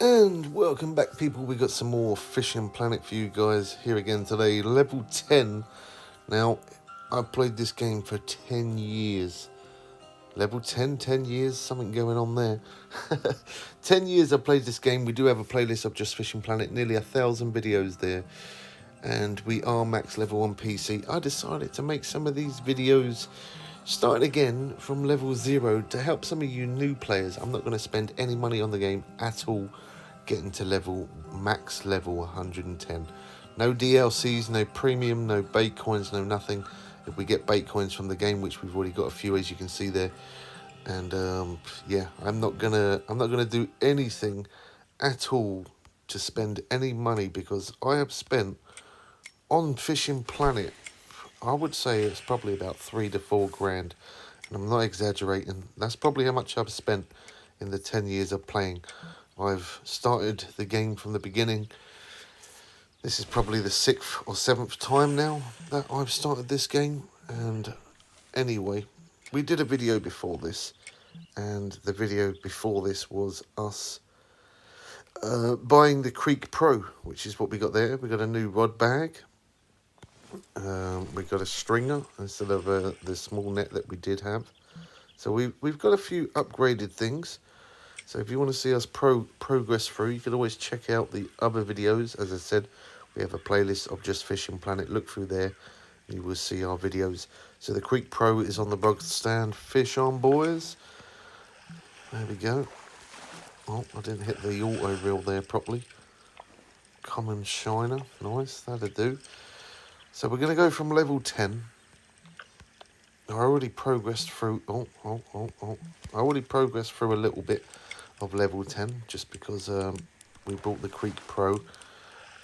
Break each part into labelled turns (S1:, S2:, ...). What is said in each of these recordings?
S1: And welcome back, people. We got some more Fishing Planet for you guys here again today. Level 10. Now, I've played this game for 10 years. Level 10, 10 years, something going on there. 10 years I've played this game. We do have a playlist of Just Fishing Planet, nearly 1,000 videos there. And we are max level on PC. I decided to make some of these videos starting again from level 0 to help some of you new players. I'm not going to spend any money on the game at all getting to max level 110. No DLCs, no premium, no bait coins, no nothing. If we get bait coins from the game, which we've already got a few, as you can see there, and yeah, I'm not gonna do anything at all to spend any money, because I have spent on Fishing Planet, I would say it's probably about 3 to 4 grand, and I'm not exaggerating. That's probably how much I've spent in the 10 years of playing. I've started the game from the beginning. This is probably the 6th or 7th time now that I've started this game. And anyway, we did a video before this, and the video before this was us buying the Creek Pro, which is what we got there. We got a new rod bag. We got a stringer instead of the small net that we did have. So we've got a few upgraded things. So if you want to see us progress through, you can always check out the other videos. As I said, we have a playlist of Just Fishing Planet. Look through there, and you will see our videos. So the Creek Pro is on the rod stand. Fish on, boys. There we go. Oh, I didn't hit the auto reel there properly. Common shiner. Nice, that'll do. So we're going to go from level 10. I already progressed through... I already progressed through a little bit of level 10, just because we bought the Creek Pro,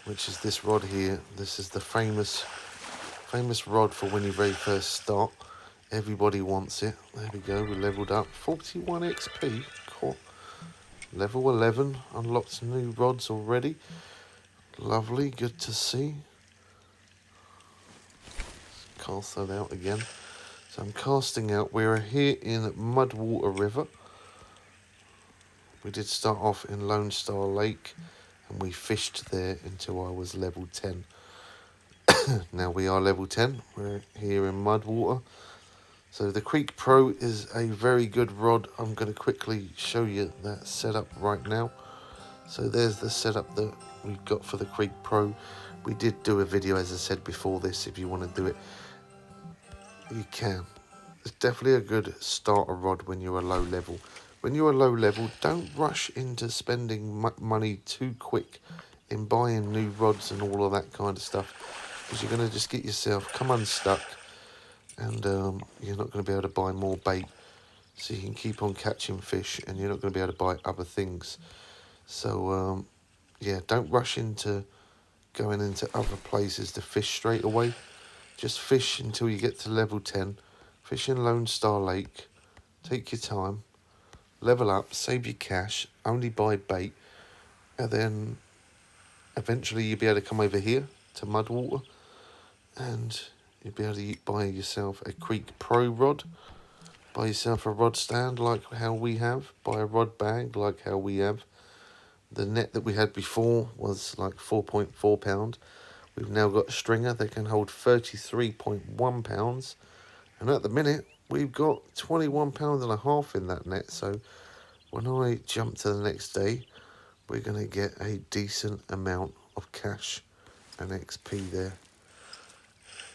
S1: which is this rod here. This is the famous rod for when you very first start. Everybody wants it. There we go, we leveled up. 41 XP, cool. Level 11, unlocked new rods already. Lovely, good to see. Let's cast that out again. So I'm casting out. We're here in Mudwater River. We did start off in Lone Star Lake, and we fished there until I was level 10. Now we are level 10. We're here in Mudwater. So the Creek Pro is a very good rod. I'm going to quickly show you that setup right now. So there's the setup that we've got for the Creek Pro. We did do a video, as I said before this. If you want to do it, you can. It's definitely a good starter rod when you're a low level. When you're a low level, don't rush into spending money too quick in buying new rods and all of that kind of stuff, because you're going to just get yourself come unstuck, and you're not going to be able to buy more bait, so you can keep on catching fish, and you're not going to be able to buy other things. So yeah, don't rush into going into other places to fish straight away. Just fish until you get to level 10. Fish in Lone Star Lake. Take your time. Level up. Save your cash. Only buy bait. And then eventually you'll be able to come over here to Mudwater, and you'll be able to buy yourself a Creek Pro rod. Buy yourself a rod stand like how we have. Buy a rod bag like how we have. The net that we had before was like 4.4 pound. We've now got a stringer that can hold 33.1 pounds. And at the minute, we've got 21 pounds and a half in that net. So when I jump to the next day, we're going to get a decent amount of cash and XP there.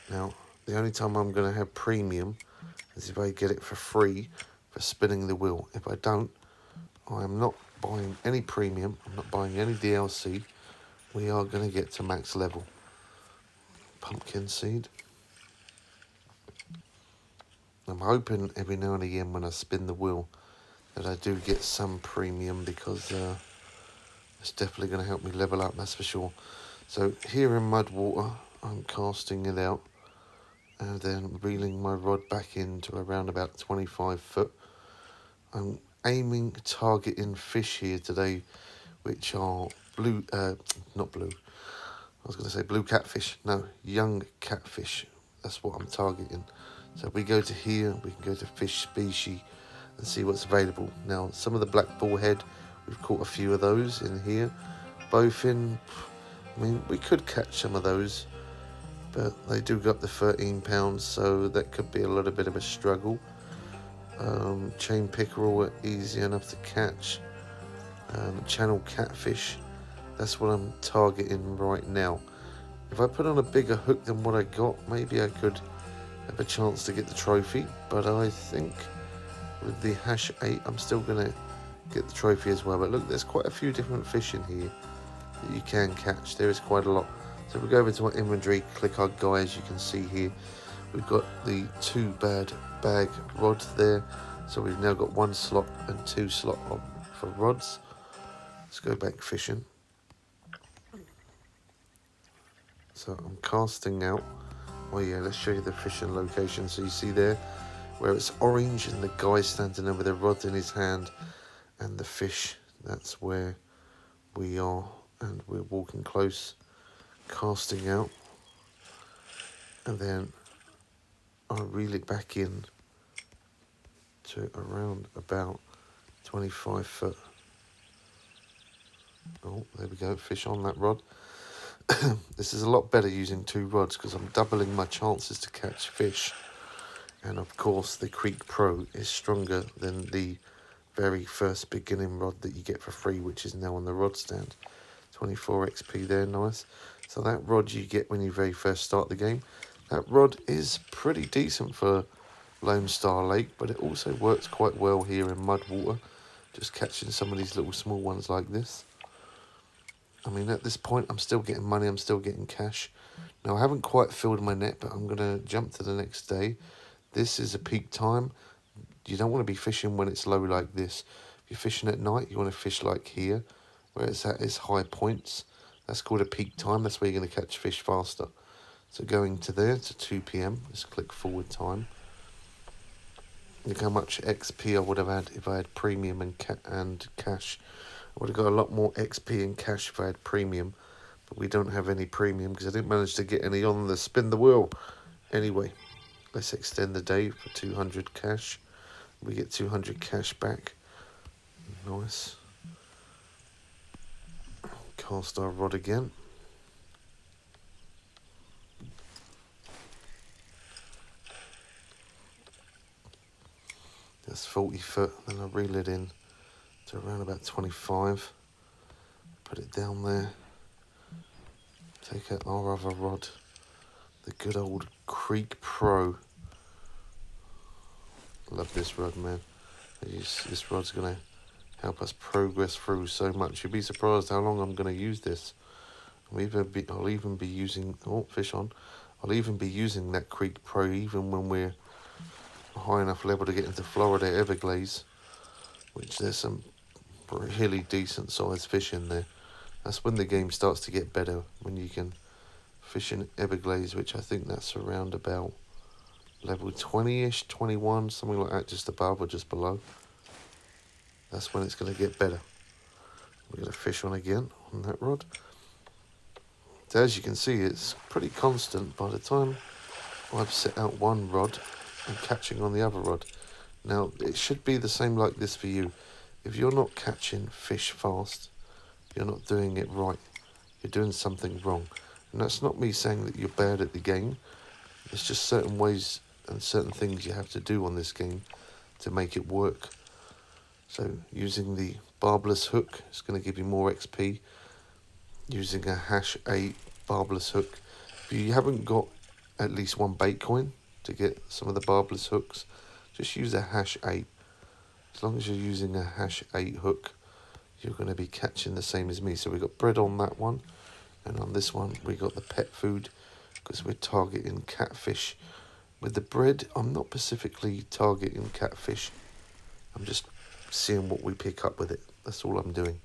S1: Now, the only time I'm going to have premium is if I get it for free for spinning the wheel. If I don't, I am not buying any premium. I'm not buying any DLC. We are going to get to max level. Pumpkin seed. I'm hoping every now and again when I spin the wheel that I do get some premium, because it's definitely going to help me level up, that's for sure. So here in Mudwater, I'm casting it out and then reeling my rod back into around about 25 foot. I'm aiming, targeting fish here today, which are not blue, I was going to say blue catfish. No, young catfish. That's what I'm targeting. So if we go to here, we can go to fish species and see what's available. Now, some of the black bullhead We've caught a few of those in here, both in, I mean, we could catch some of those, but they do go up to 13 pounds, so that could be a little bit of a struggle. Chain pickerel are easy enough to catch. Channel catfish, that's what I'm targeting right now. If I put on a bigger hook than what I got, maybe I could have a chance to get the trophy, but I think with the hash 8 I'm still going to get the trophy as well. But look, there's quite a few different fish in here that you can catch. There is quite a lot. So if we go over to our inventory, click our guys, you can see here we've got the 2 bag rods there. So we've now got 1 slot and 2 slot for rods. Let's go back fishing. So I'm casting out. Oh yeah, let's show you the fishing location. So you see there where it's orange and the guy standing there with a rod in his hand and the fish, that's where we are, and we're walking close, casting out, and then I reel it back in to around about 25 foot. Oh, there we go, fish on that rod. This is a lot better using 2 rods because I'm doubling my chances to catch fish. And of course the Creek Pro is stronger than the very first beginning rod that you get for free, which is now on the rod stand. 24 XP there, nice. So that rod you get when you very first start the game, that rod is pretty decent for Lone Star Lake, but it also works quite well here in mud water, just catching some of these little small ones like this. I mean, at this point I'm still getting money, I'm still getting cash. Now I haven't quite filled my net, but I'm going to jump to the next day. This is a peak time. You don't want to be fishing when it's low like this. If you're fishing at night, you want to fish like here, where it's at its high points. That's called a peak time. That's where you're going to catch fish faster. So going to there to 2 p.m. Let's click forward time. Look how much XP I would have had if I had premium and cash. I would have got a lot more XP and cash if I had premium, but we don't have any premium because I didn't manage to get any on the spin the wheel. Anyway, let's extend the day for 200 cash. We get 200 cash back. Nice. Cast our rod again. That's 40 foot. Then I reel it in to around about 25. Put it down there. Take out our other rod. The good old Creek Pro. Love this rod, man. This rod's going to help us progress through so much. You'd be surprised how long I'm going to use this. I'll even be using, oh, fish on. I'll even be using that Creek Pro even when we're a high enough level to get into Florida Everglades, which there's some really decent sized fish in there. That's when the game starts to get better, when you can fish in Everglades, which I think that's around about level 20-ish, 21, something like that, just above or just below. That's when it's going to get better. We're going to fish on again on that rod. So as you can see, it's pretty constant by the time I've set out one rod and catching on the other rod. Now, it should be the same like this for you. If you're not catching fish fast, you're not doing it right. You're doing something wrong. And that's not me saying that you're bad at the game. It's just certain ways and certain things you have to do on this game to make it work. So using the barbless hook is going to give you more XP. Using a hash 8 barbless hook. If you haven't got at least 1 bait coin to get some of the barbless hooks, just use a hash 8. As long as you're using a hash 8 hook, you're going to be catching the same as me. So we got bread on that one, and on this one we got the pet food because we're targeting catfish. With the bread, I'm not specifically targeting catfish. I'm just seeing what we pick up with it. That's all I'm doing.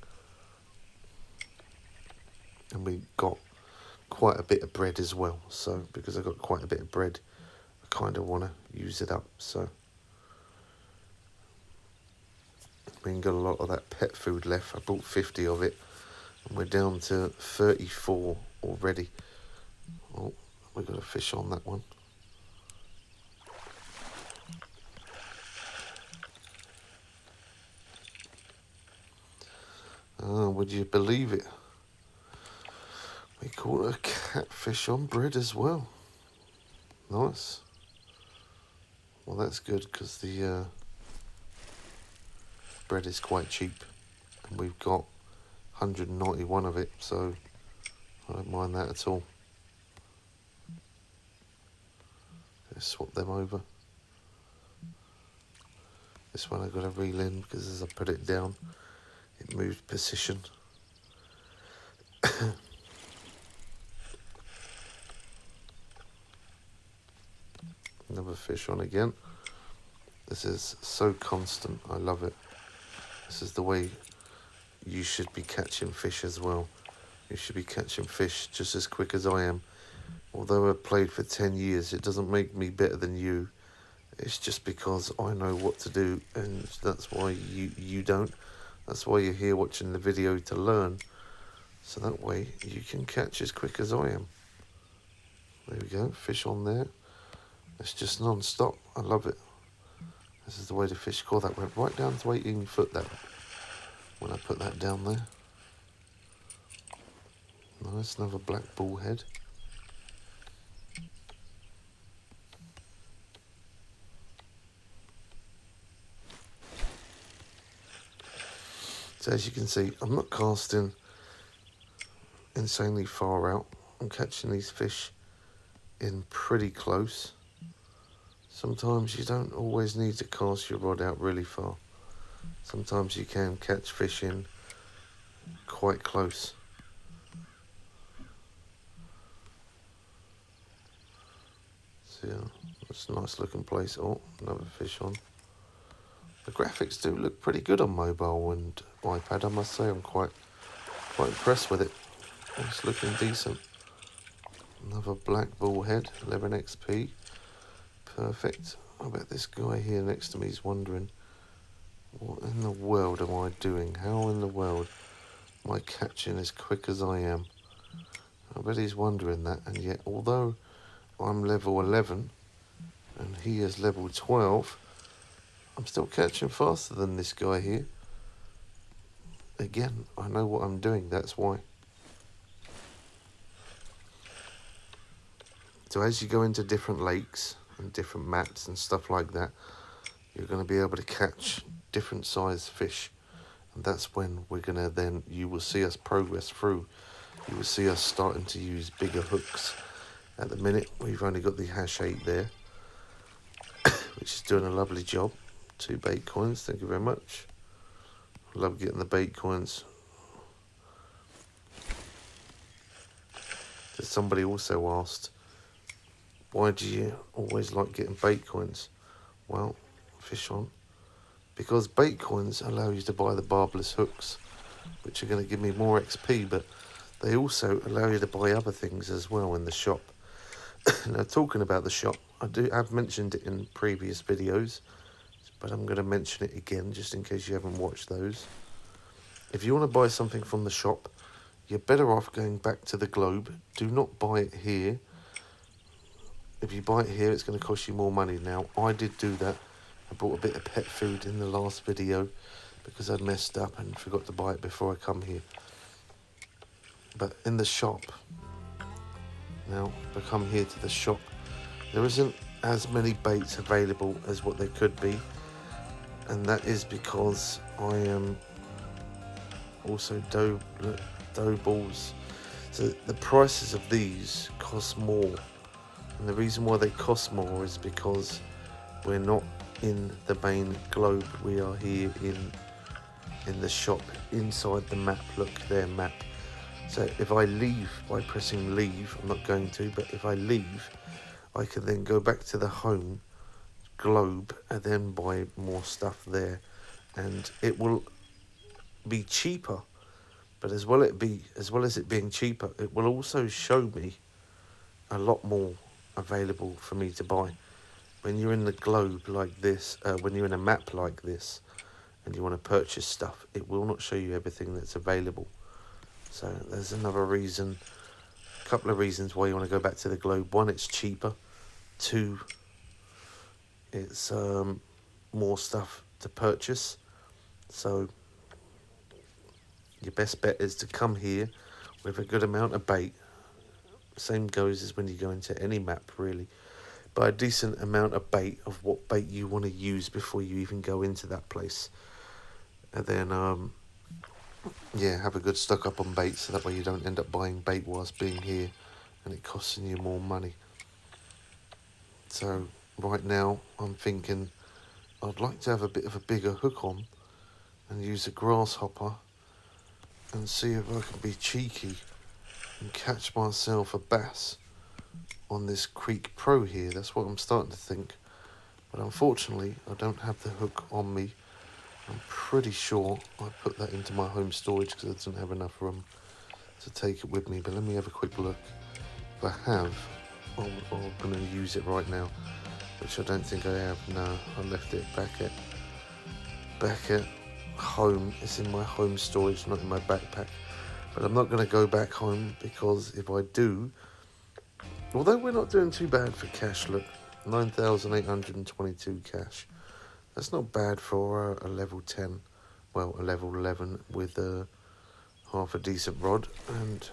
S1: And we got quite a bit of bread as well, so because I got quite a bit of bread, I kind of want to use it up. So we ain't got a lot of that pet food left. I bought 50 of it, and we're down to 34 already. Oh, we got a fish on that one. Oh, would you believe it? We caught a catfish on bread as well. Nice. Well, that's good because the bread is quite cheap. And we've got 191 of it, so I don't mind that at all. Let's swap them over. This one I've got to reel in because as I put it down, it moved position. Another fish on again. This is so constant, I love it. This is the way you should be catching fish as well. You should be catching fish just as quick as I am. Although I've played for 10 years, it doesn't make me better than you. It's just because I know what to do, and that's why you don't. That's why you're here watching the video to learn. So that way you can catch as quick as I am. There we go, fish on there. It's just non-stop. I love it. This is the way the fish call. That went right down to 18 foot that when I put that down there. Nice, another black bullhead. So as you can see, I'm not casting insanely far out. I'm catching these fish in pretty close. Sometimes you don't always need to cast your rod out really far. Sometimes you can catch fish in quite close. So yeah, that's a nice looking place. Oh, another fish on. The graphics do look pretty good on mobile and iPad, I must say. I'm quite impressed with it. It's looking decent. Another black bullhead, 11 XP. Perfect. I bet this guy here next to me is wondering, what in the world am I doing? How in the world am I catching as quick as I am? I bet he's wondering that, and yet although I'm level 11 and he is level 12, I'm still catching faster than this guy here. Again, I know what I'm doing, that's why. So as you go into different lakes and different maps and stuff like that, you're going to be able to catch different size fish. And that's when we're going to then, you will see us progress through. You will see us starting to use bigger hooks. At the minute, we've only got the hash 8 there, which is doing a lovely job. 2 bait coins, thank you very much. Love getting the bait coins. Somebody also asked, why do you always like getting bait coins? Well, fish on. Because bait coins allow you to buy the barbless hooks, which are going to give me more XP, but they also allow you to buy other things as well in the shop. Now, talking about the shop, I've mentioned it in previous videos, but I'm going to mention it again just in case you haven't watched those. If you want to buy something from the shop, you're better off going back to the globe. Do not buy it here. If you buy it here, it's going to cost you more money. Now, I did do that. I bought a bit of pet food in the last video because I'd messed up and forgot to buy it before I come here. But in the shop, now if I come here to the shop, there isn't as many baits available as what there could be. And that is because I am also dough balls. So the prices of these cost more. And the reason why they cost more is because we're not in the main globe. We are here in the shop inside the map. Look, their map. So if I leave by pressing leave, I'm not going to, but if I leave, I can then go back to the home globe and then buy more stuff there, and it will be cheaper. But as well as it being cheaper, it will also show me a lot more available for me to buy. When you're in the globe like this, when you're in a map like this, and you want to purchase stuff, it will not show you everything that's available. So there's another reason, a couple of reasons why you want to go back to the globe. One, it's cheaper. Two, it's more stuff to purchase. So Your best bet is to come here with a good amount of bait. Same goes as when you go into any map, really. Buy a decent amount of bait, of what bait you want to use before you even go into that place. And then, yeah, have a good stock up on bait, so that way you don't end up buying bait whilst being here and it costing you more money. So right now I'm thinking I'd like to have a bit of a bigger hook on and use a grasshopper and see if I can be cheeky and catch myself a bass on this Creek Pro here. That's what I'm starting to think. But unfortunately, I don't have the hook on me. I'm pretty sure I put that into my home storage because I didn't have enough room to take it with me. But let me have a quick look. If I have, I'm going to use it right now, which I don't think I have. No, I left it back at home. It's in my home storage, not in my backpack. But I'm not going to go back home, because if I do, although we're not doing too bad for cash, look, 9,822 cash. That's not bad for a level 10, well, a level 11 with half a decent rod and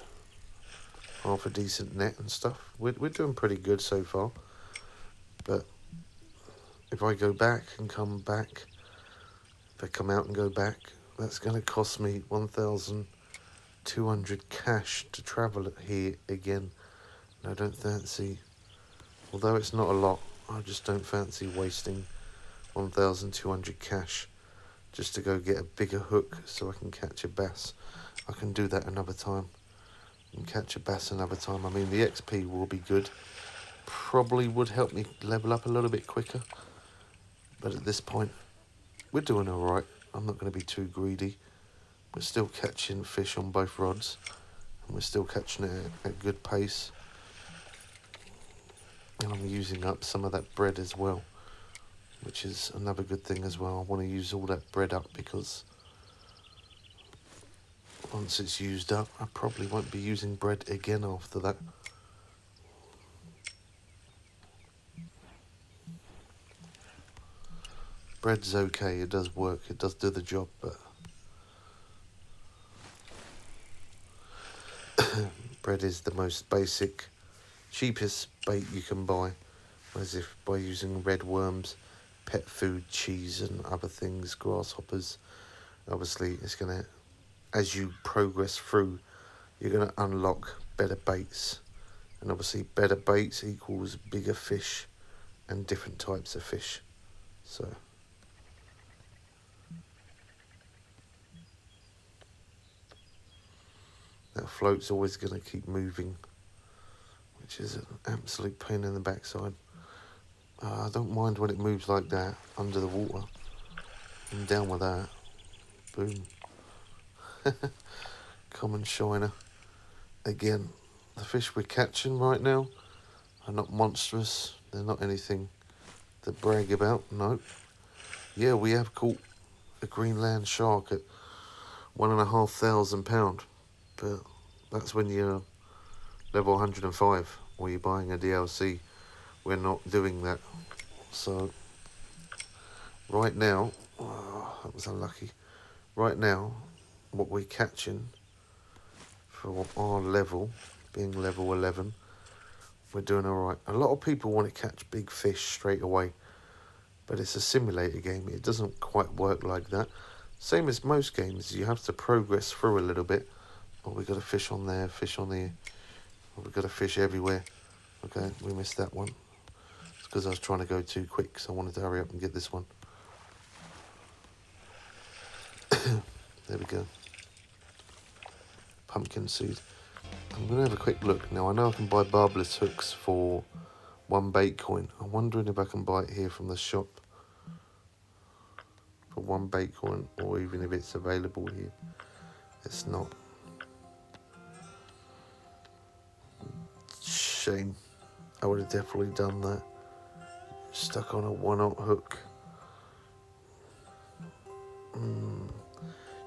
S1: half a decent net and stuff. We're doing pretty good so far. But if I go back and come back, if I come out and go back, that's going to cost me 1,200 cash to travel here again. And I don't fancy, although it's not a lot, I just don't fancy wasting 1,200 cash just to go get a bigger hook so I can catch a bass. I can do that another time and catch a bass another time. I mean, the XP will be good. Probably would help me level up a little bit quicker. But at this point, we're doing all right. I'm not going to be too greedy. We're still catching fish on both rods, and we're still catching it at a good pace. And I'm using up some of that bread as well, which is another good thing as well. I want to use all that bread up, because once it's used up, I probably won't be using bread again after that. Bread's okay, it does work, it does do the job, but bread is the most basic, cheapest bait you can buy, as if by using red worms, pet food, cheese and other things, grasshoppers. Obviously, it's going to, as you progress through, you're going to unlock better baits. And obviously, better baits equals bigger fish and different types of fish. So, that float's always going to keep moving, which is an absolute pain in the backside. I don't mind when it moves like that, under the water. I'm down with that. Boom. Common shiner. Again, the fish we're catching right now are not monstrous. They're not anything to brag about, no. Yeah, we have caught a Greenland shark at £1,500, but that's when you're level 105 or you're buying a DLC. We're not doing that. So, right now, that was unlucky. Right now, what we're catching for our level, being level 11, we're doing alright. A lot of people want to catch big fish straight away, but it's a simulator game. It doesn't quite work like that. Same as most games, you have to progress through a little bit. Oh, we got a fish on there, fish on there. Oh, we got a fish everywhere. Okay, we missed that one. It's because I was trying to go too quick, so I wanted to hurry up and get this one. There we go. Pumpkin seed. I'm going to have a quick look. Now, I know I can buy barbless hooks for 1 bait coin. I'm wondering if I can buy it here from the shop for 1 bait coin, or even if it's available here. It's not. Shame. I would have definitely done that. Stuck on a 1/0 hook.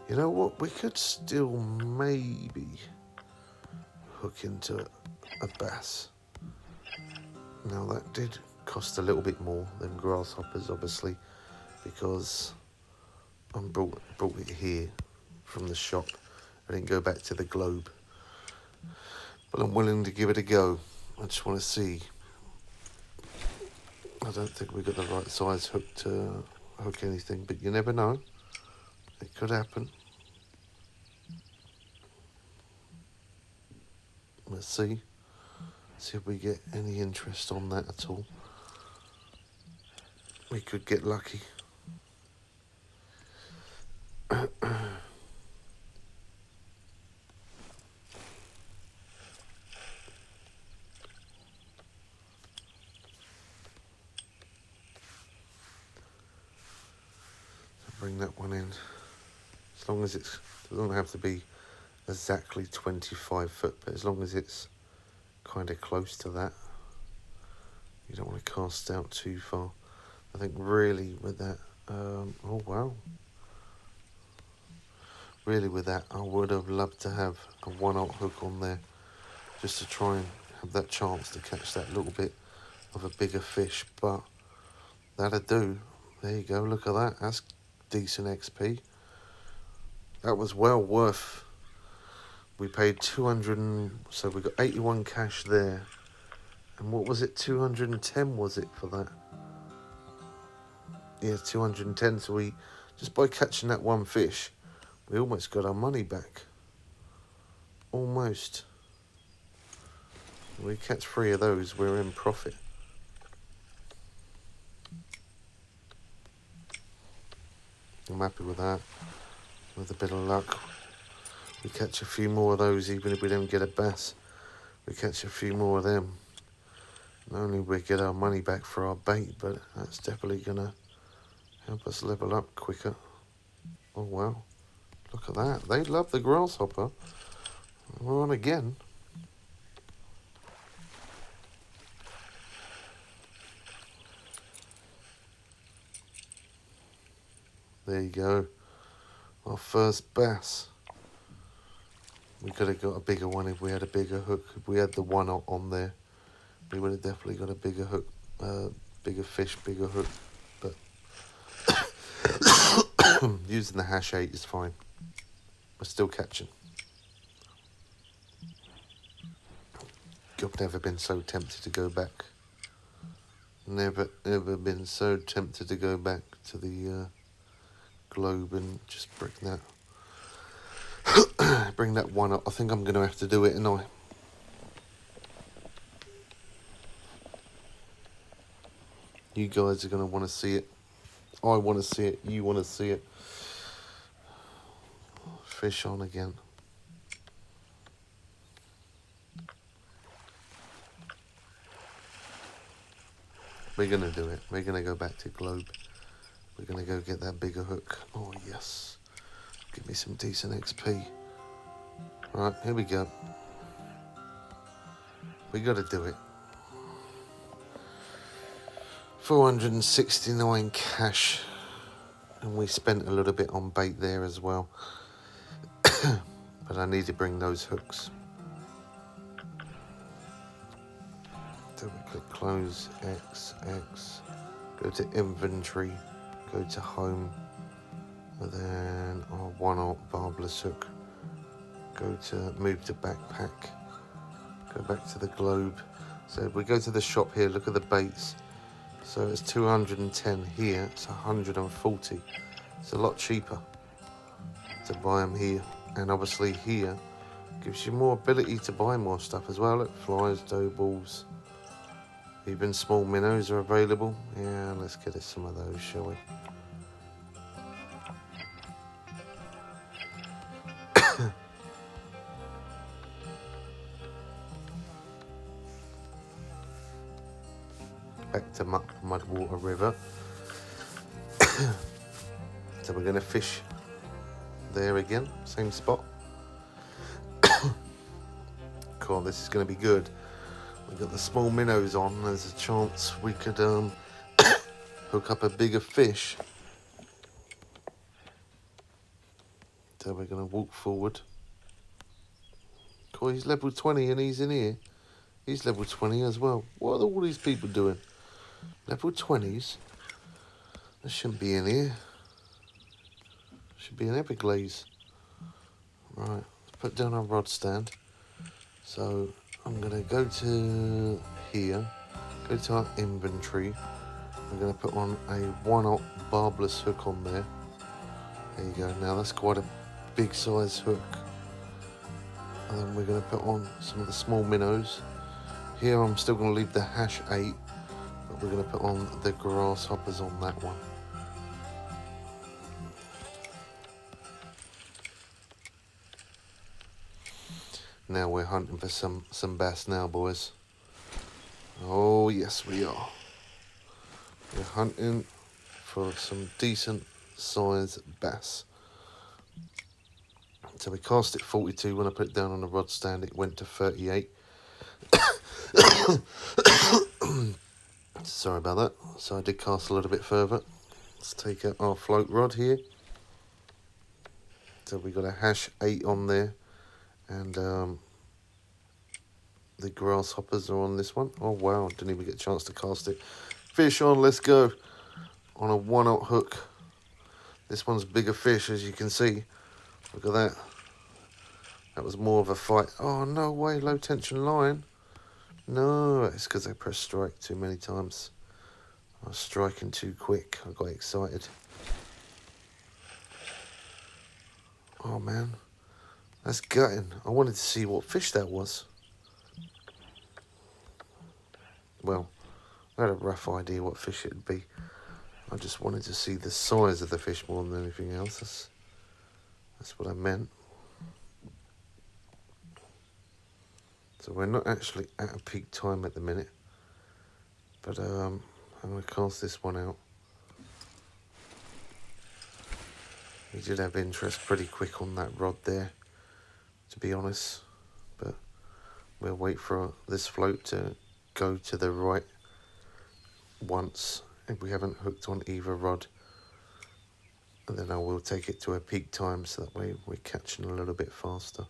S1: You know what? We could still maybe hook into a bass. Now, that did cost a little bit more than grasshoppers, obviously, because I brought it here from the shop, I didn't go back to the globe. But I'm willing to give it a go. I just want to see. I don't think we got the right size hook to hook anything, but you never know. It could happen. Let's see. See if we get any interest on that at all. We could get lucky. Bring that one in. As long as it doesn't have to be exactly 25 foot, but as long as it's kind of close to that. You don't want to cast out too far. I think really with that, oh wow. Really with that, I would have loved to have a 1/0 hook on there, just to try and have that chance to catch that little bit of a bigger fish, but that'll do. There you go, look at that, that's decent XP. That was well worth. We paid 200, so we got 81 cash there. And what was it, 210 was it for that? Yeah, 210, so we, just by catching that one fish, we almost got our money back. Almost. We catch 3 of those, we're in profit. I'm happy with that. With a bit of luck, we catch a few more of those, even if we don't get a bass. We catch a few more of them. Not only we get our money back for our bait, but that's definitely gonna help us level up quicker. Oh wow, look at that. They love the grasshopper. We're on again. There you go. Our first bass. We could have got a bigger one if we had a bigger hook. If we had the 1/0 on there, we would have definitely got a bigger hook, bigger fish, bigger hook. But using the hash 8 is fine. We're still catching. I've never been so tempted to go back. Never, ever been so tempted to go back to the globe and just bring that, bring that 1/0. I think I'm going to have to do it, and you guys are going to want to see it. I want to see it. You want to see it. Fish on again. We're going to do it. We're going to go back to globe. We're going to go get that bigger hook. Oh, yes. Give me some decent XP. Right, here we go. We got to do it. 469 cash. And we spent a little bit on bait there as well. But I need to bring those hooks. So we click close, X, go to inventory, go to home, and then our 1/0 barbless hook, go to move to backpack, go back to the globe. So if we go to the shop here, look at the baits. So it's 210 here, it's 140. It's a lot cheaper to buy them here. And obviously here gives you more ability to buy more stuff as well. Look, flies, dough balls. Even small minnows are available. Yeah, let's get us some of those, shall we? Back to Mudwater River. So we're going to fish there again, same spot. Cool, this is going to be good. We've got the small minnows on. There's a chance we could hook up a bigger fish. So we're going to walk forward. Cool, he's level 20 and he's in here. He's level 20 as well. What are all these people doing? Level 20s? They shouldn't be in here. Should be in Everglades. Right, put down our rod stand. So I'm going to go to here, go to our inventory. We're going to put on a 1/0 barbless hook on there. There you go. Now that's quite a big size hook. And then we're going to put on some of the small minnows. Here I'm still going to leave the hash 8, but we're going to put on the grasshoppers on that one. Now we're hunting for some bass now, boys. Oh yes we are. We're hunting for some decent size bass. So we cast it 42. When I put it down on the rod stand, it went to 38. Sorry about that. So I did cast a little bit further. Let's take out our float rod here. So we got a hash 8 on there, and the grasshoppers are on this one. Oh wow, didn't even get a chance to cast it. Fish on, let's go. On a 1/0 hook. This one's bigger fish, as you can see. Look at that. That was more of a fight. Oh, no way, low tension line. No, it's because I pressed strike too many times. I was striking too quick. I got excited. Oh, man. That's gutting. I wanted to see what fish that was. Well, I had a rough idea what fish it'd be. I just wanted to see the size of the fish more than anything else. That's what I meant. So we're not actually at a peak time at the minute. But I'm going to cast this one out. We did have interest pretty quick on that rod there, to be honest. But we'll wait for this float to go to the right once if we haven't hooked on either rod. And then I will take it to a peak time so that way we're catching a little bit faster.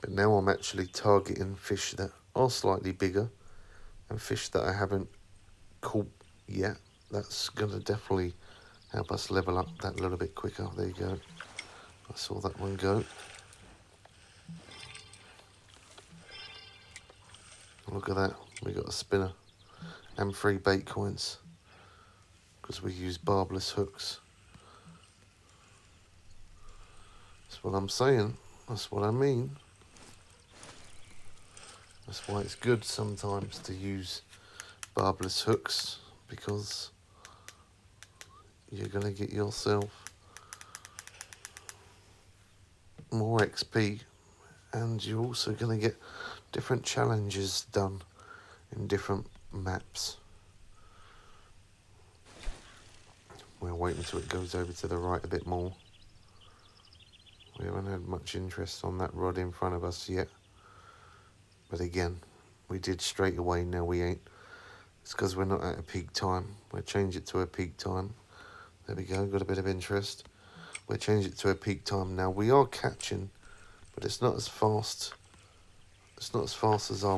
S1: But now I'm actually targeting fish that are slightly bigger and fish that I haven't caught yet. That's going to definitely help us level up that little bit quicker. There you go. I saw that one go. Look at that. We got a spinner and 3 bait coins because we use barbless hooks. That's what I'm saying. That's what I mean. That's why it's good sometimes to use barbless hooks, because you're going to get yourself more XP, and you're also going to get different challenges done in different maps. We'll wait until it goes over to the right a bit more. We haven't had much interest on that rod in front of us yet. But again, we did straight away, now we ain't. It's because we're not at a peak time. We'll change it to a peak time. There we go, got a bit of interest. We'll change it to a peak time. Now we are catching, but it's not as fast. It's not as fast as I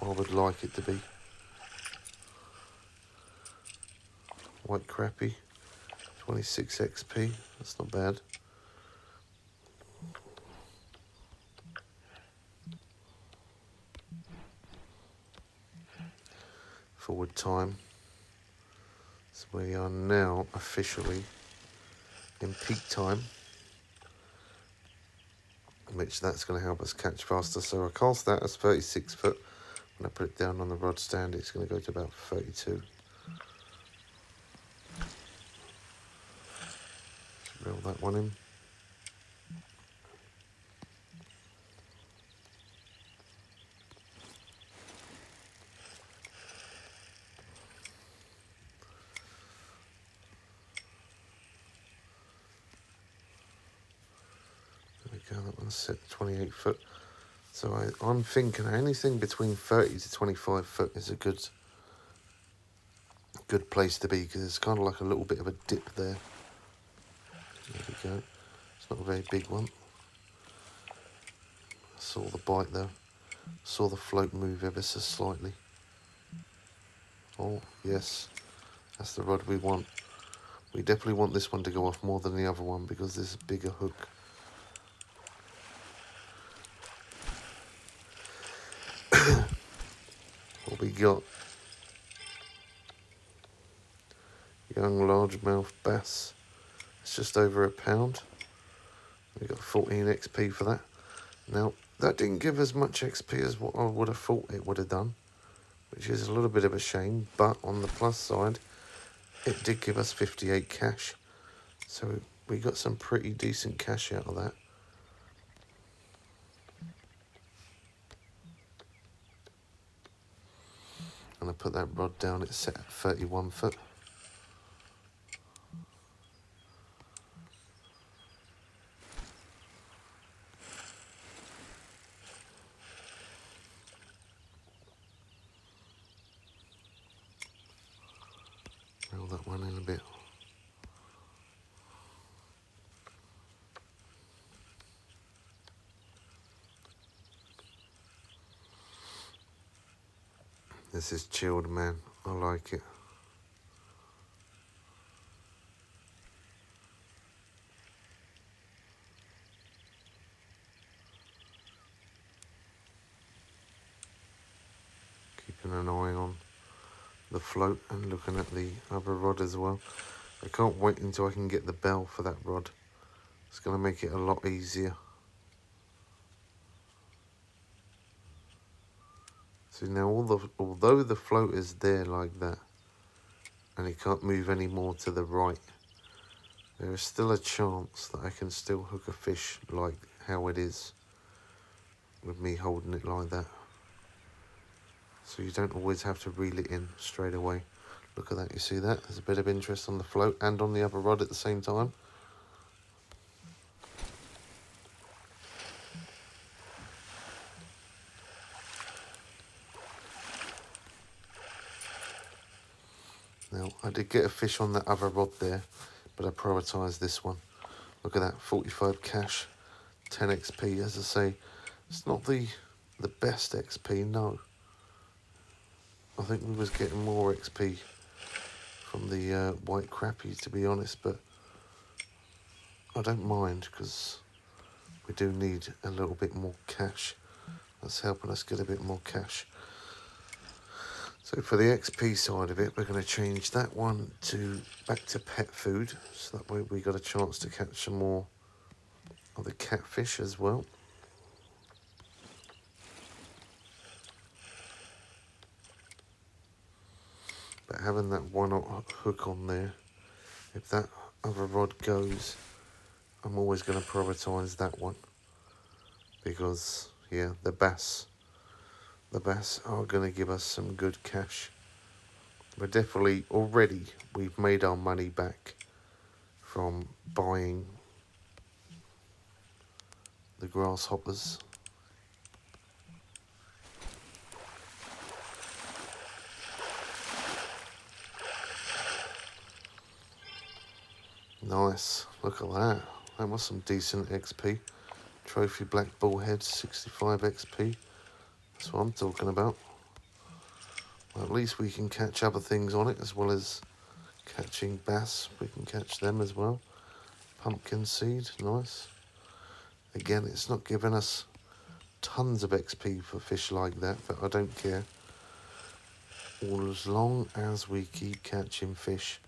S1: would like it to be. White crappie, 26 XP, that's not bad. Forward time. So we are now officially in peak time, which that's going to help us catch faster. So I cast that as 36 foot. When I put it down on the rod stand, it's going to go to about 32. Let's reel that one in. That one's set 28 foot. So I'm thinking anything between 30 to 25 foot is a good place to be, because it's kind of like a little bit of a dip there. There we go. It's not a very big one. I saw the bite though. Saw the float move ever so slightly. Oh yes, that's the rod we want. We definitely want this one to go off more than the other one because there's a bigger hook. What we got? Young largemouth bass. It's just over £1. We got 14 XP for that. Now, that didn't give us much XP as what I would have thought it would have done, which is a little bit of a shame, but on the plus side, it did give us 58 cash. So we got some pretty decent cash out of that. And I put that rod down, it's set at 31 foot. Reel that one in a bit. This is chilled, man. I like it. Keeping an eye on the float and looking at the other rod as well. I can't wait until I can get the bell for that rod. It's going to make it a lot easier. So now although the float is there like that, and it can't move any more to the right, there is still a chance that I can still hook a fish like how it is with me holding it like that. So you don't always have to reel it in straight away. Look at that, you see that? There's a bit of interest on the float and on the other rod at the same time. Now, I did get a fish on that other rod there, but I prioritised this one. Look at that, 45 cash, 10 XP. As I say, it's not the best XP, no. I think we was getting more XP from the white crappie, to be honest, but I don't mind because we do need a little bit more cash. That's helping us get a bit more cash. So for the XP side of it, we're going to change that one back to pet food, so that way we got a chance to catch some more of the catfish as well. But having that one hook on there, if that other rod goes, I'm always going to prioritise that one. Because, yeah, the bass are going to give us some good cash. We're definitely, already, we've made our money back from buying the grasshoppers. Nice, look at that. That was some decent XP. Trophy black bullhead, 65 XP. That's what I'm talking about. Well, at least we can catch other things on it as well as catching bass. We can catch them as well. Pumpkin seed, nice. Again, it's not giving us tons of XP for fish like that, but I don't care. All as long as we keep catching fish,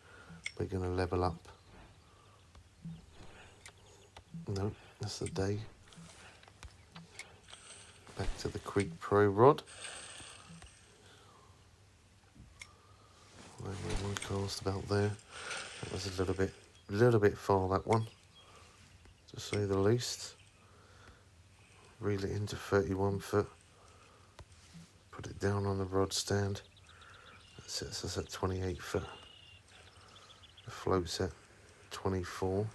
S1: we're going to level up. No, that's the day. Back to the Creek Pro rod. Where my cast about there. That was a little bit far, that one, to say the least. Reel it into 31 foot. Put it down on the rod stand. That sets us at 28 foot. The float's at 24.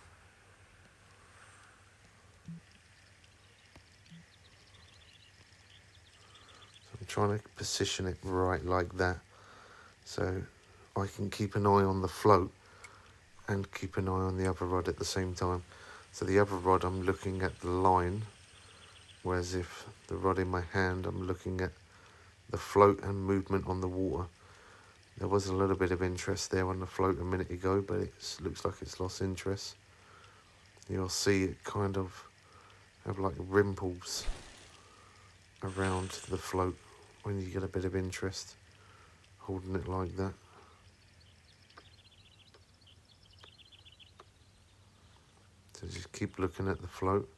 S1: So I'm trying to position it right like that, so I can keep an eye on the float and keep an eye on the other rod at the same time. So the other rod, I'm looking at the line, whereas if the rod in my hand, I'm looking at the float and movement on the water. There was a little bit of interest there on the float a minute ago, but it looks like it's lost interest. You'll see it kind of have like rimples around the float when you get a bit of interest holding it like that. So just keep looking at the float,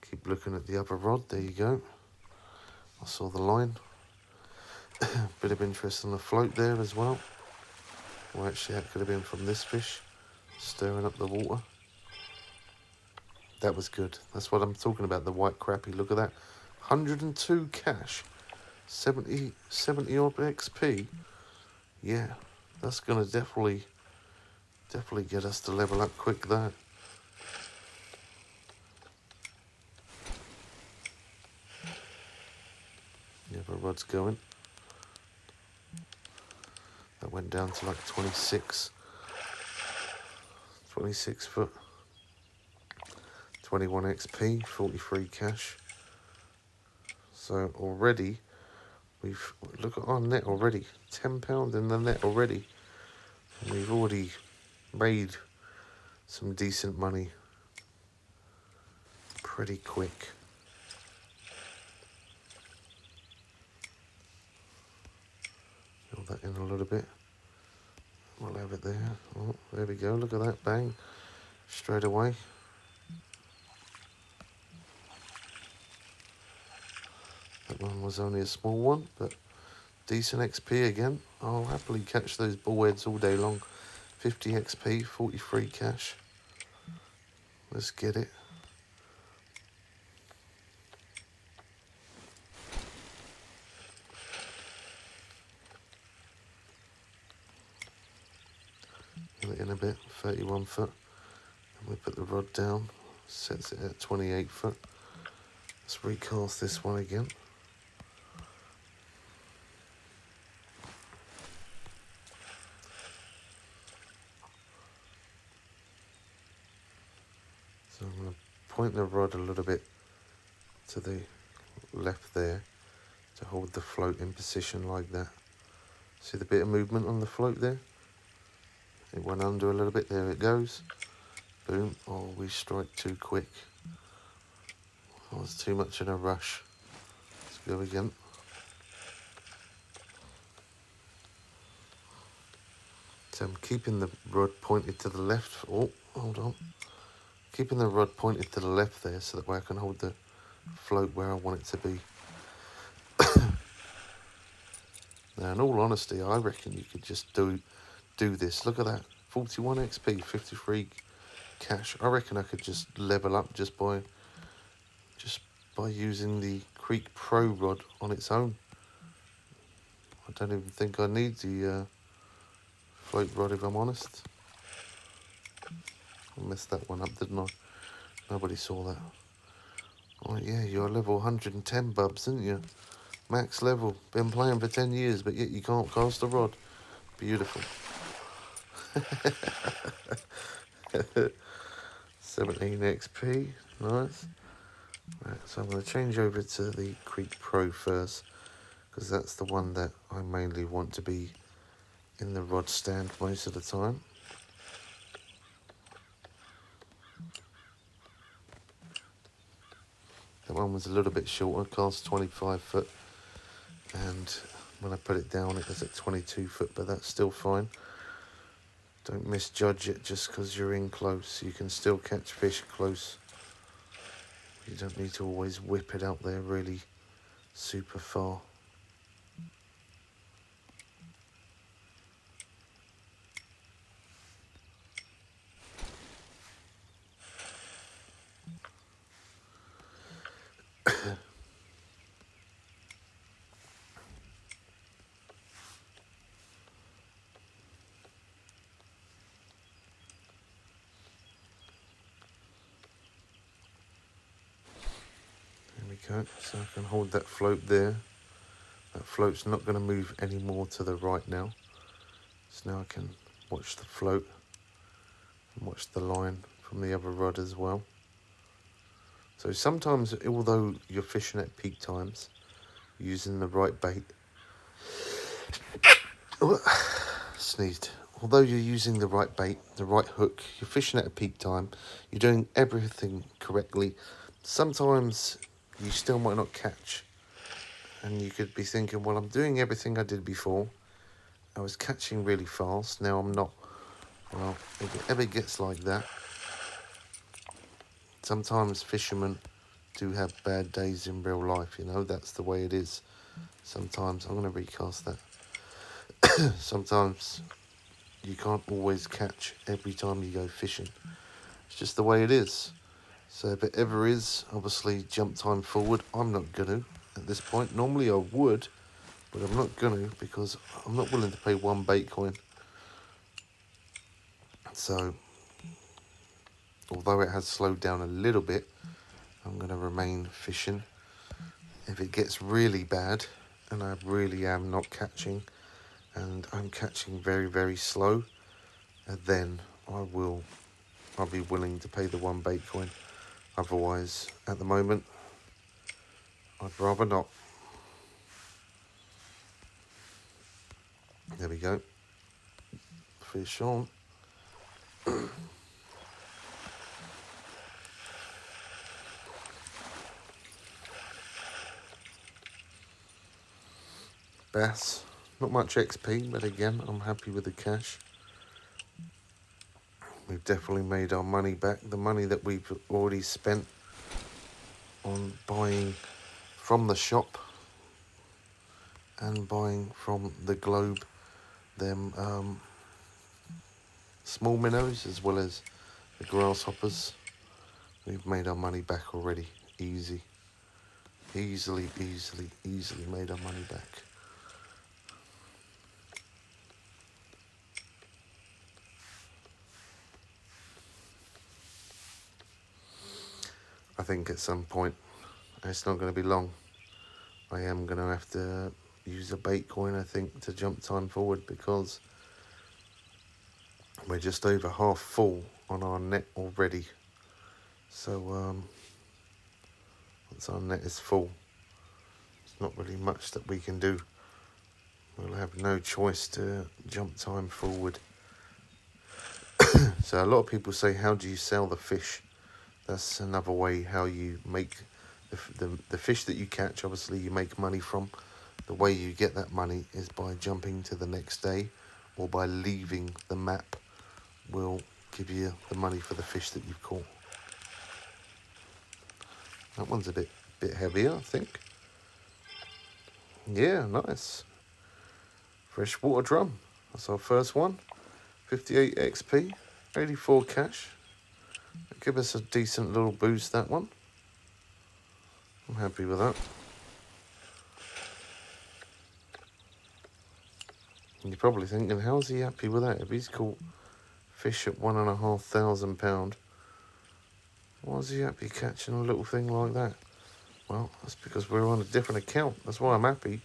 S1: keep looking at the other rod. There you go. I saw the line. Bit of interest on the float there as well. Well, actually that could have been from this fish stirring up the water. That was good. That's what I'm talking about, the white crappie. Look at that. 102 cash. 70 odd XP. Yeah, that's going to definitely get us to level up quick there. Yeah, the rod's going. That went down to like 26 foot. 21 XP, 43 cash. So already, look at our net already. £10 in the net already. And we've already made some decent money pretty quick. Fill that in a little bit. We'll have it there. Oh, there we go. Look at that. Bang. Straight away. That one was only a small one, but decent XP again. I'll happily catch those bullheads all day long. 50 XP, 43 cash. Let's get it. Get it in a bit, 31 foot. And we put the rod down, sets it at 28 foot. Let's recast this one again. So I'm going to point the rod a little bit to the left there to hold the float in position like that. See the bit of movement on the float there? It went under a little bit, there it goes. Boom, oh, we strike too quick. I was too much in a rush. Let's go again. So I'm keeping the rod pointed to the left. Oh, hold on. Keeping the rod pointed to the left there so that way I can hold the float where I want it to be. Now, in all honesty, I reckon you could just do this. Look at that. 41 XP, 53 cash. I reckon I could just level up just by using the Creek Pro rod on its own. I don't even think I need the float rod, if I'm honest. I messed that one up, didn't I? Nobody saw that. Oh yeah, you're level 110, Bubs, aren't you? Max level. Been playing for 10 years, but yet you can't cast a rod. Beautiful. 17 XP. Nice. Right, so I'm going to change over to the Creek Pro first, because that's the one that I mainly want to be in the rod stand most of the time. That one was a little bit shorter, cast 25 foot, and when I put it down it was at 22 foot, but that's still fine. Don't misjudge it just because you're in close. You can still catch fish close. You don't need to always whip it out there really super far. There we go, so I can hold that float there. That float's not going to move any more to the right now. So now I can watch the float and watch the line from the other rod as well. So sometimes, although you're fishing at peak times, using the right bait, Well, sneezed. Although you're using the right bait, the right hook, you're fishing at a peak time, you're doing everything correctly, sometimes you still might not catch. And you could be thinking, well, I'm doing everything I did before. I was catching really fast, now I'm not. Well, if it ever gets like that, sometimes fishermen do have bad days in real life, you know, that's the way it is. Sometimes, I'm going to recast that. Sometimes you can't always catch every time you go fishing. It's just the way it is. So if it ever is, obviously jump time forward, I'm not going to at this point. Normally I would, but I'm not going to because I'm not willing to pay one bait coin. So, although it has slowed down a little bit, I'm going to remain fishing. If it gets really bad and I really am not catching and I'm catching very, very slow, then I'll be willing to pay the one bait coin. Otherwise, at the moment, I'd rather not. There we go. Fish on. Bass. Not much XP, but again, I'm happy with the cash. We've definitely made our money back. The money that we've already spent on buying from the shop and buying from the Globe them small minnows as well as the grasshoppers. We've made our money back already. Easily made our money back. I think at some point, it's not going to be long, I am going to have to use a bait coin, I think, to jump time forward, because we're just over half full on our net already. So once our net is full, there's not really much that we can do. We'll have no choice to jump time forward. So a lot of people say, how do you sell the fish? That's another way how you make the fish that you catch, obviously you make money from. The way you get that money is by jumping to the next day, or by leaving the map will give you the money for the fish that you've caught. That one's a bit heavier, I think. Yeah, nice. Freshwater drum. That's our first one. 58 XP, 84 cash. Give us a decent little boost, that one. I'm happy with that. And you're probably thinking, how's he happy with that? If he's caught fish at £1,500, why is he happy catching a little thing like that? Well, that's because we're on a different account. That's why I'm happy.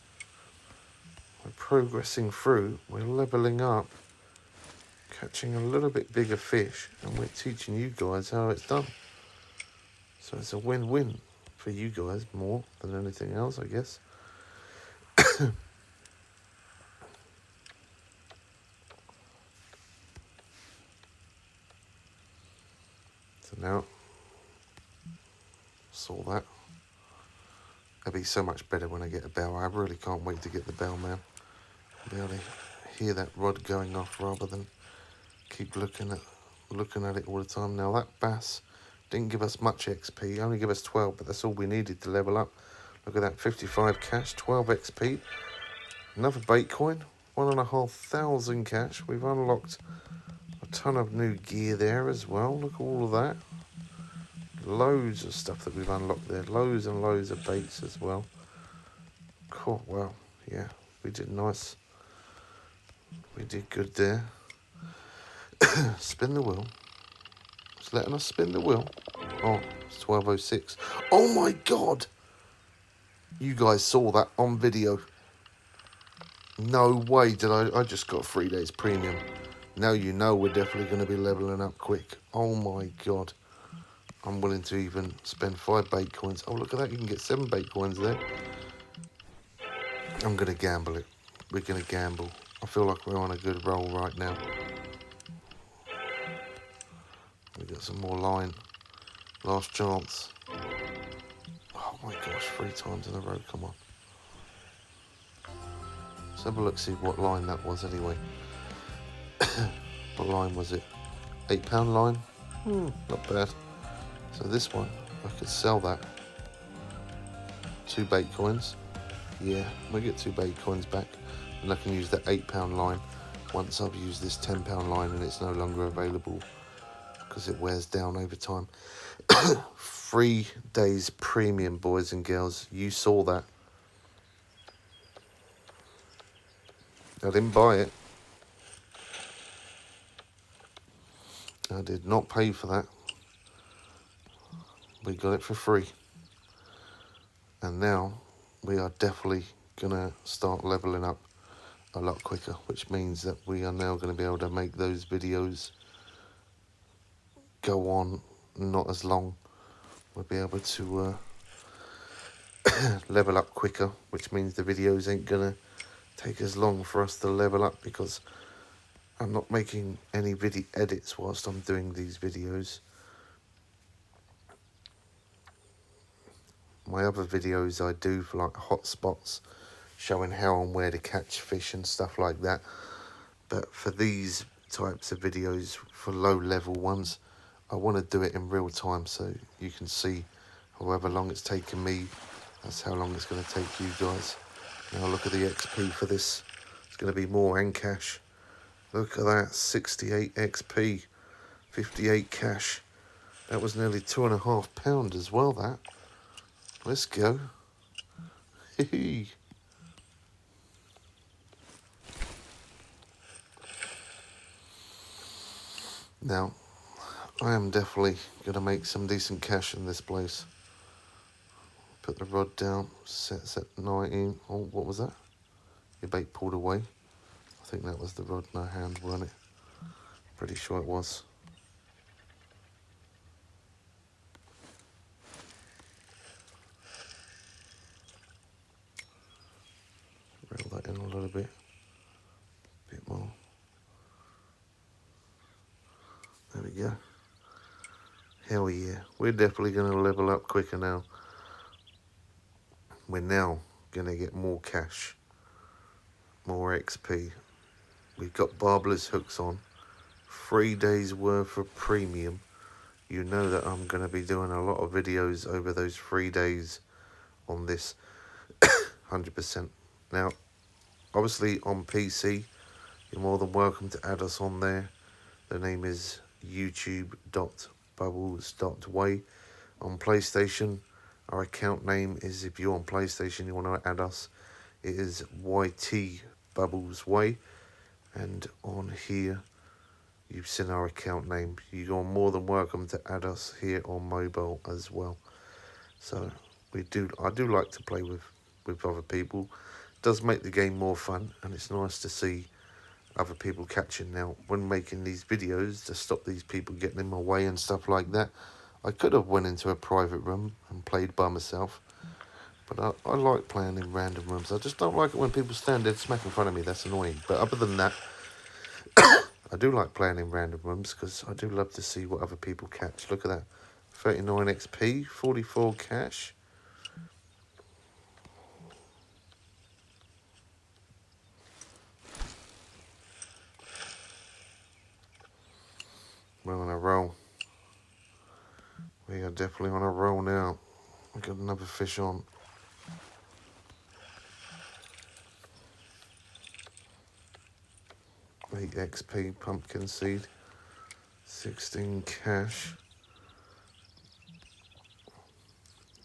S1: We're progressing through, we're levelling up, catching a little bit bigger fish, and we're teaching you guys how it's done. So it's a win-win for you guys more than anything else, I guess. So now, saw that. It'll be so much better when I get a bell. I really can't wait to get the bell, man. I'll be able to hear that rod going off rather than keep looking at it all the time. Now that bass didn't give us much XP, only give us 12, but that's all we needed to level up. Look at that, 55 cash, 12 XP. Another bait coin, 1,500 cash. We've unlocked a ton of new gear there as well. Look at all of that. Loads of stuff that we've unlocked there. Loads and loads of baits as well. Cool, well, yeah, we did nice. We did good there. Spin the wheel. It's letting us spin the wheel. Oh, it's 12:06. Oh my God! You guys saw that on video. No way did I just got 3 days premium. Now you know we're definitely going to be leveling up quick. Oh my God. I'm willing to even spend 5 bait coins. Oh, look at that. You can get 7 bait coins there. I'm going to gamble it. We're going to gamble. I feel like we're on a good roll right now. We got some more line. Last chance. Oh my gosh, 3 times in a row, come on. Let's have a look, see what line that was anyway. What line was it? £8 line? Not bad. So this one, I could sell that. 2 bait coins. Yeah, we get 2 bait coins back. And I can use that £8 line once I've used this £10 line and it's no longer available because it wears down over time. 3 days premium, boys and girls. You saw that. I didn't buy it. I did not pay for that. We got it for free. And now we are definitely going to start leveling up a lot quicker, which means that we are now going to be able to make those videos go on not as long. We'll be able to level up quicker, which means the videos ain't going to take as long for us to level up because I'm not making any video edits whilst I'm doing these videos. My other videos I do for like hotspots, showing how and where to catch fish and stuff like that. But for these types of videos, for low level ones, I want to do it in real time so you can see however long it's taken me, that's how long it's going to take you guys. Now look at the XP for this. It's going to be more and cash. Look at that, 68 XP, 58 cash. That was nearly £2.5 as well, that. Let's go. Now, I am definitely going to make some decent cash in this place. Put the rod down, sets at 19. Oh, what was that? Your bait pulled away. I think that was the rod, no hand, wasn't it? Pretty sure it was. Reel that in a little bit. Bit more. There we go. Hell yeah. We're definitely going to level up quicker now. We're now going to get more cash. More XP. We've got barbless hooks on. 3 days worth of premium. You know that I'm going to be doing a lot of videos over those 3 days on this. 100%. Now, obviously on PC, you're more than welcome to add us on there. The name is youtube.bubbles.way. On PlayStation, our account name is, if you're on PlayStation, you want to add us, it is YT Bubbles Way. And on here, you've seen our account name. You're more than welcome to add us here on mobile as well. So I do like to play with other people. It does make the game more fun, and it's nice to see other people catching. Now, when making these videos to stop these people getting in my way and stuff like that, I could have went into a private room and played by myself, but I like playing in random rooms. I just don't like it when people stand dead smack in front of me. That's annoying. But other than that, I do like playing in random rooms because I do love to see what other people catch. Look at that. 39 XP, 44 cash. We're on a roll. We are definitely on a roll now. We've got another fish on. 8 XP pumpkin seed. 16 cash.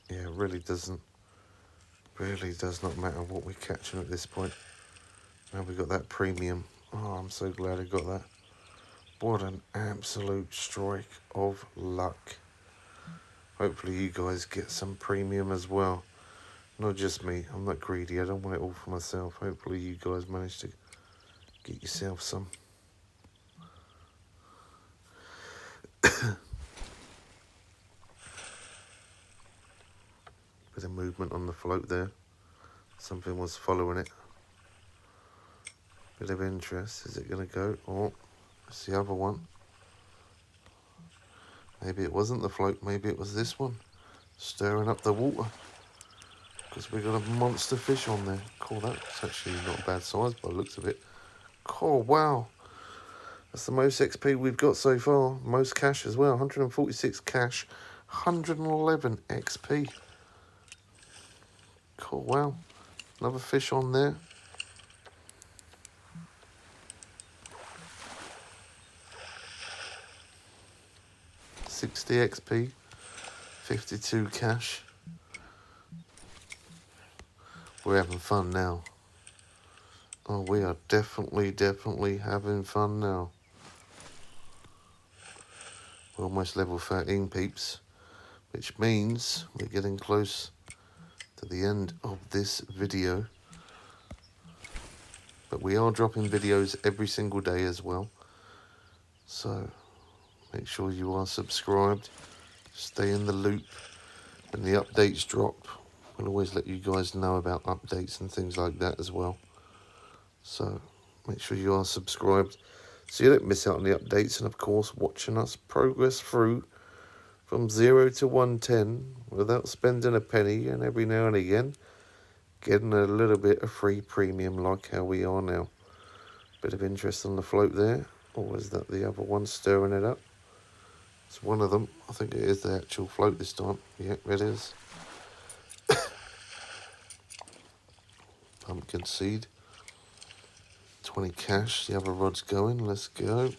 S1: Yeah, it really does not matter what we're catching at this point. Now we've got that premium. Oh, I'm so glad I got that. What an absolute strike of luck. Hopefully you guys get some premium as well. Not just me. I'm not greedy. I don't want it all for myself. Hopefully you guys manage to get yourself some. Bit of movement on the float there. Something was following it. Bit of interest. Is it going to go? Oh, it's the other one. Maybe it wasn't the float. Maybe it was this one. Stirring up the water. Because we got a monster fish on there. Cool, that's actually not a bad size by the looks of it. Cool, wow. That's the most XP we've got so far. Most cash as well. 146 cash. 111 XP. Cool, wow. Another fish on there. 60 XP. 52 cash. We're having fun now. Oh, we are definitely having fun now. We're almost level 13, peeps, which means we're getting close to the end of this video. But we are dropping videos every single day as well. So make sure you are subscribed. Stay in the loop. When the updates drop, we'll always let you guys know about updates and things like that as well. So make sure you are subscribed so you don't miss out on the updates, and of course watching us progress through from 0 to 110 without spending a penny, and every now and again getting a little bit of free premium like how we are now. Bit of interest on the float there. Or is that the other one stirring it up? It's one of them. I think it is the actual float this time. Yeah, it is. Pumpkin seed. 20 cash. The other rod's going. Let's go.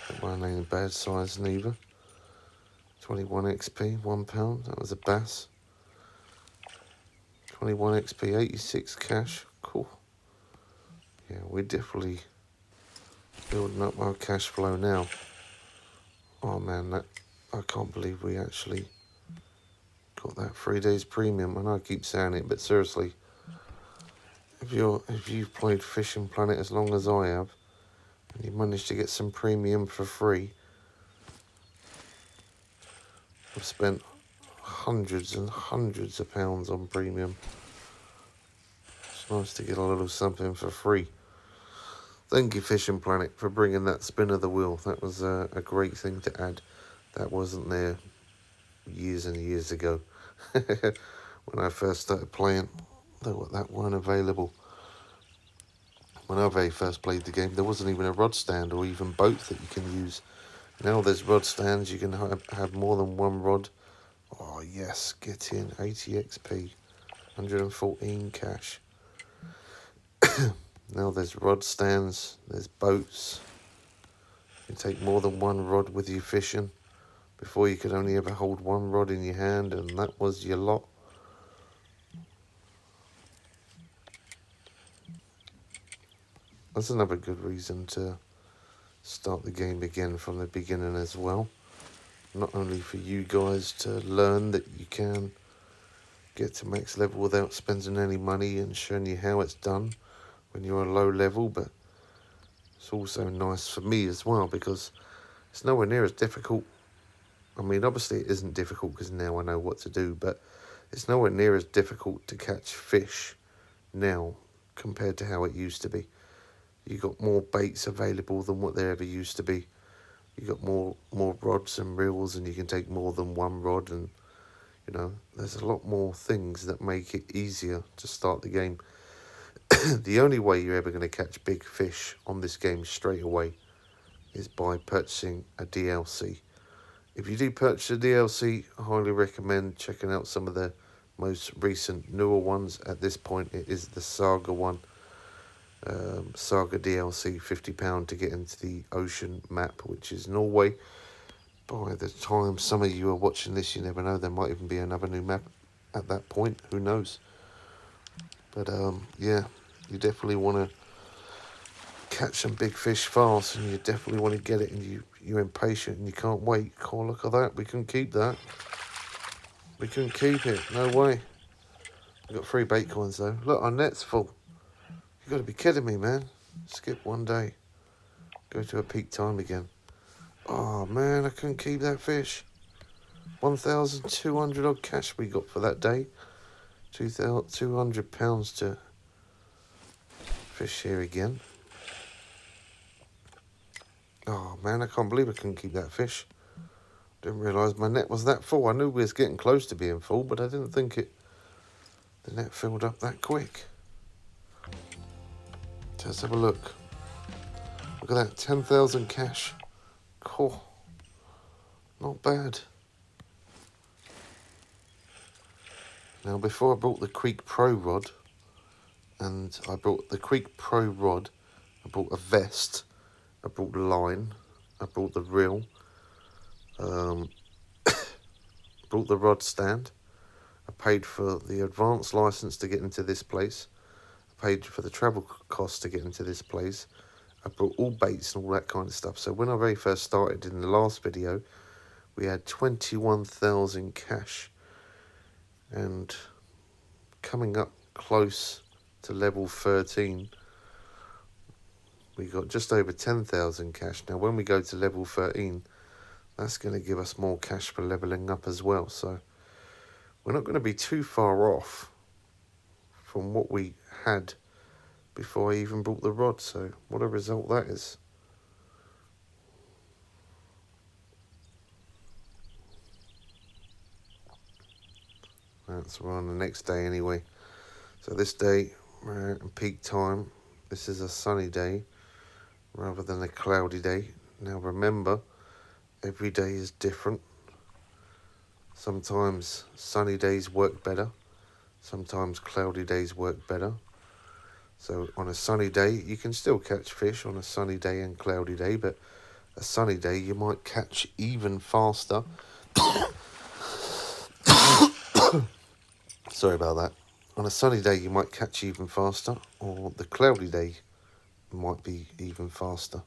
S1: That one ain't a bad size neither. 21 XP, £1. That was a bass. 21 XP, 86 cash. Cool. Yeah, we're definitely building up our cash flow now. Oh man, that I can't believe we actually got that 3 days premium. I know I keep saying it, but seriously, if you've played Fishing Planet as long as I have, and you managed to get some premium for free, I've spent hundreds and hundreds of pounds on premium. It's nice to get a little something for free. Thank you, Fishing Planet, for bringing that spin of the wheel. That was a great thing to add. That wasn't there years and years ago. When I first started playing, that weren't available. When I very first played the game, there wasn't even a rod stand or even boats that you can use. Now there's rod stands. You can have more than one rod. Oh, yes, get in. 80 XP, 114 cash. Now there's rod stands, there's boats. You can take more than one rod with you fishing. Before you could only ever hold one rod in your hand, and that was your lot. That's another good reason to start the game again from the beginning as well. Not only for you guys to learn that you can get to max level without spending any money and showing you how it's done when you're a low level, but it's also nice for me as well because it's nowhere near as difficult. I mean, obviously it isn't difficult because now I know what to do, but it's nowhere near as difficult to catch fish now compared to how it used to be. You got more baits available than what there ever used to be. You got more rods and reels, and you can take more than one rod, and you know there's a lot more things that make it easier to start the game. The only way you're ever going to catch big fish on this game straight away is by purchasing a DLC. If you do purchase a DLC, I highly recommend checking out some of the most recent newer ones. At this point, it is the Saga one. Saga DLC, £50 to get into the ocean map, which is Norway. By the time some of you are watching this, you never know, there might even be another new map at that point. Who knows? But yeah, you definitely want to catch some big fish fast, and you definitely want to get it, and you're impatient and you can't wait. Oh, look at that. We can keep that. We can keep it. No way. We've got 3 bait coins though. Look, our net's full. You've got to be kidding me, man. Skip one day. Go to a peak time again. Oh, man, I couldn't keep that fish. 1,200 odd cash we got for that day. £200 to fish here again. Oh man, I can't believe I couldn't keep that fish. Didn't realise my net was that full. I knew we was getting close to being full, but I didn't think the net filled up that quick. Let's have a look. Look at that, 10,000 cash. Cool. Not bad. Now, before I bought the Creek Pro rod, and I bought the Creek Pro rod, I bought a vest, I bought the line, I bought the reel, bought the rod stand, I paid for the advanced license to get into this place, I paid for the travel costs to get into this place, I bought all baits and all that kind of stuff. So when I very first started in the last video, we had 21,000 cash, and coming up close to level 13, we got just over 10,000 cash. Now when we go to level 13, that's going to give us more cash for leveling up as well. So we're not going to be too far off from what we had before I even bought the rod. So what a result that is. That's we're on the next day anyway. So this day we're in peak time. This is a sunny day rather than a cloudy day. Now remember, every day is different. Sometimes sunny days work better. Sometimes cloudy days work better. So on a sunny day, you can still catch fish on a sunny day and cloudy day, but a sunny day you might catch even faster. Sorry about that. On a sunny day you might catch even faster, or the cloudy day might be even faster.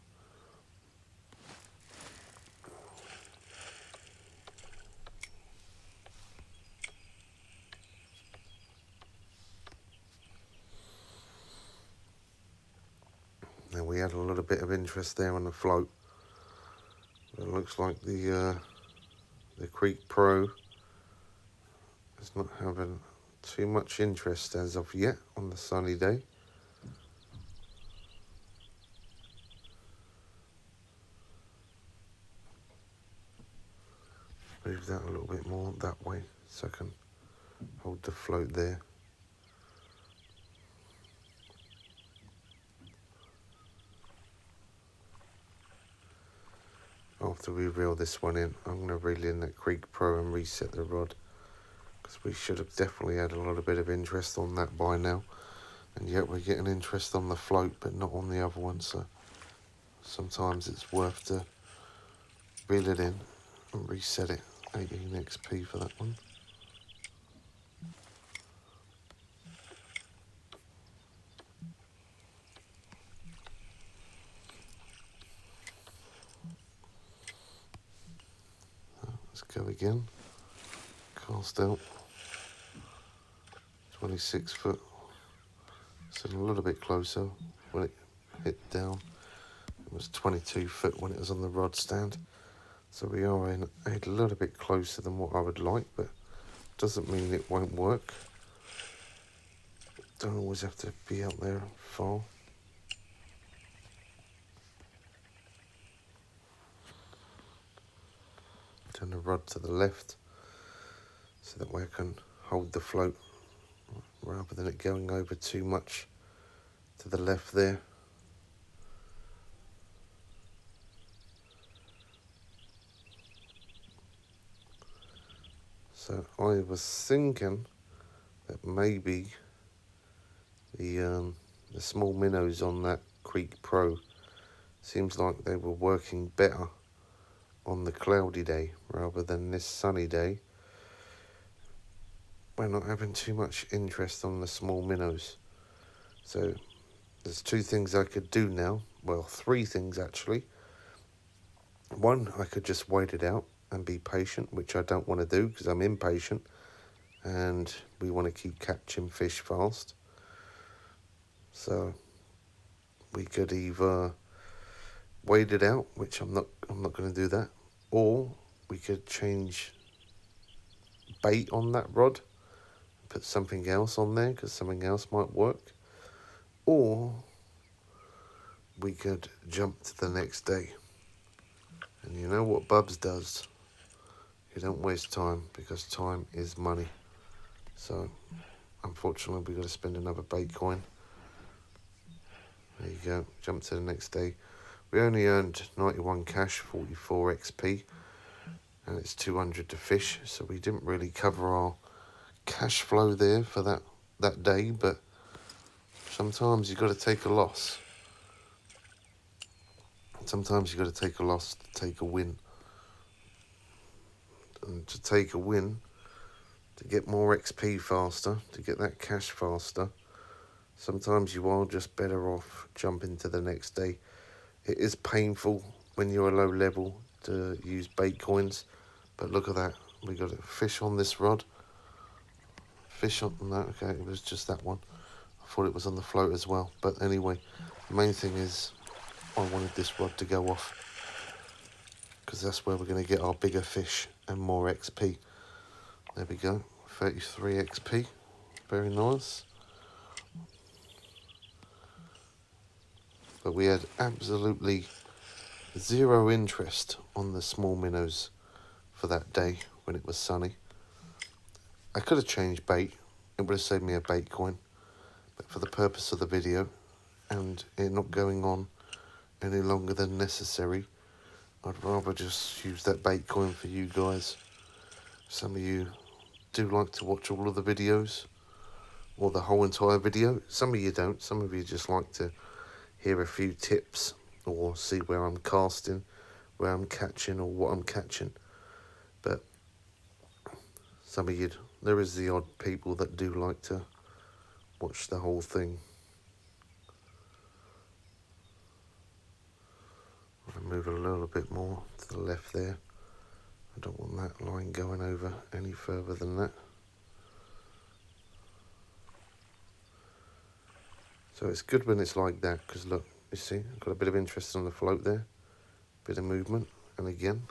S1: Now we had a little bit of interest there on the float. It looks like the Creek Pro is not having too much interest as of yet on the sunny day. Move that a little bit more that way so I can hold the float there. After we reel this one in, I'm going to reel in that Creek Pro and reset the rod, because we should have definitely had a little bit of interest on that by now, and yet we're getting interest on the float but not on the other one. So sometimes it's worth to reel it in and reset it. 18 XP for that one. Let's go again. Cast out. 26 foot. So a little bit closer when it hit down. It was 22 foot when it was on the rod stand. So we are in a little bit closer than what I would like, but doesn't mean it won't work. Don't always have to be out there far. Turn the rod to the left so that way I can hold the float rather than it going over too much to the left there. So I was thinking that maybe the small minnows on that Creek Pro seems like they were working better on the cloudy day rather than this sunny day. We're not having too much interest on the small minnows. So there's two things I could do now. Well, three things actually. One, I could just wait it out and be patient, which I don't want to do because I'm impatient and we want to keep catching fish fast. So we could either wait it out, which I'm not going to do that, or we could change bait on that rod, put something else on there because something else might work, or we could jump to the next day. And you know what Bubs does? You don't waste time, because time is money. So unfortunately we've got to spend another bait coin. There you go, jump to the next day. We only earned 91 cash, 44 XP, and it's 200 to fish, so we didn't really cover our cash flow there for that day, but sometimes you've got to take a loss. Sometimes you've got to take a loss to take a win. And to take a win, to get more XP faster, to get that cash faster, sometimes you are just better off jumping to the next day. It is painful when you're a low level to use bait coins, but look at that. We got a fish on this rod. Fish on that, okay, it was just that one. I thought it was on the float as well. But anyway, the main thing is I wanted this rod to go off, because that's where we're going to get our bigger fish and more XP. There we go, 33 XP, very nice. But we had absolutely zero interest on the small minnows for that day when it was sunny. I could have changed bait, it would have saved me a bait coin, but for the purpose of the video and it not going on any longer than necessary, I'd rather just use that bait coin for you guys. Some of you do like to watch all of the videos, or the whole entire video. Some of you don't. Some of you just like to hear a few tips, or see where I'm casting, where I'm catching, or what I'm catching. But some of you, there is the odd people that do like to watch the whole thing. I'll move a little bit more to the left there. I don't want that line going over any further than that. So it's good when it's like that, because look, you see, I've got a bit of interest on the float there, bit of movement, and again,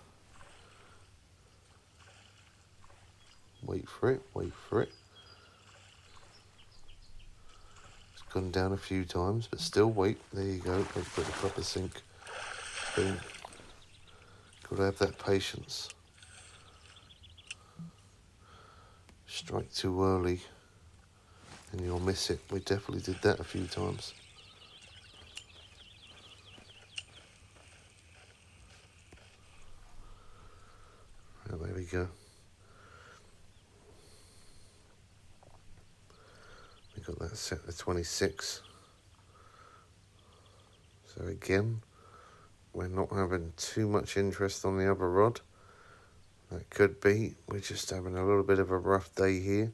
S1: wait for it, wait for it. It's gone down a few times, but still wait. There you go, put the proper sink. Boom. Got to have that patience. Strike too early and you'll miss it. We definitely did that a few times. Oh, there we go. We got that set to 26. So again, we're not having too much interest on the other rod. That could be we're just having a little bit of a rough day here.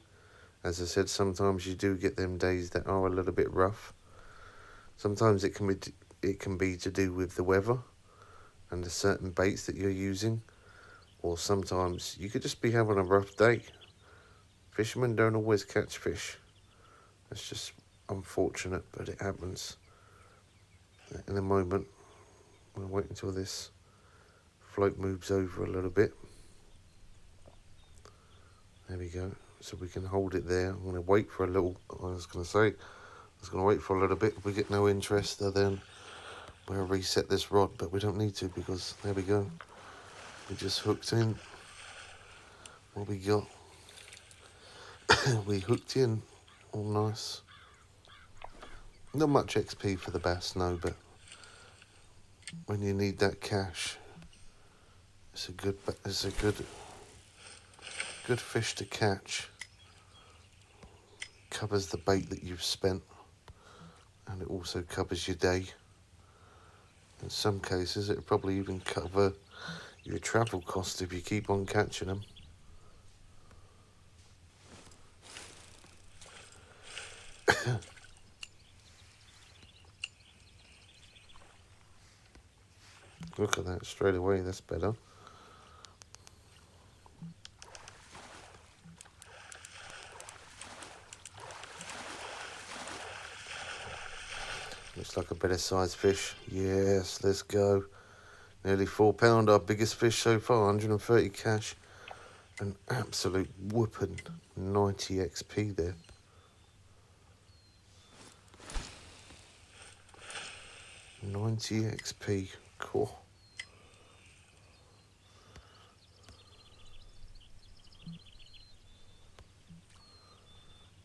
S1: As I said, sometimes you do get them days that are a little bit rough. Sometimes it can be to do with the weather and the certain baits that you're using, or sometimes you could just be having a rough day. Fishermen don't always catch fish. It's just unfortunate, but it happens. In a moment, we'll wait until this float moves over a little bit. There we go. So we can hold it there. I'm going to wait for a little, I was going to wait for a little bit. If we get no interest, then we'll reset this rod, but we don't need to, because there we go. We just hooked in. What we got? We hooked in. All nice. Not much XP for the bass, no, but when you need that cash, it's a good fish to catch. Covers the bait that you've spent, and it also covers your day. In some cases, it'll probably even cover your travel cost if you keep on catching them. Look at that, straight away, that's better. Looks like a better sized fish. Yes, let's go. Nearly £4, our biggest fish so far, 130 cash. an absolute whooping 90 XP there. $90 XP, cool.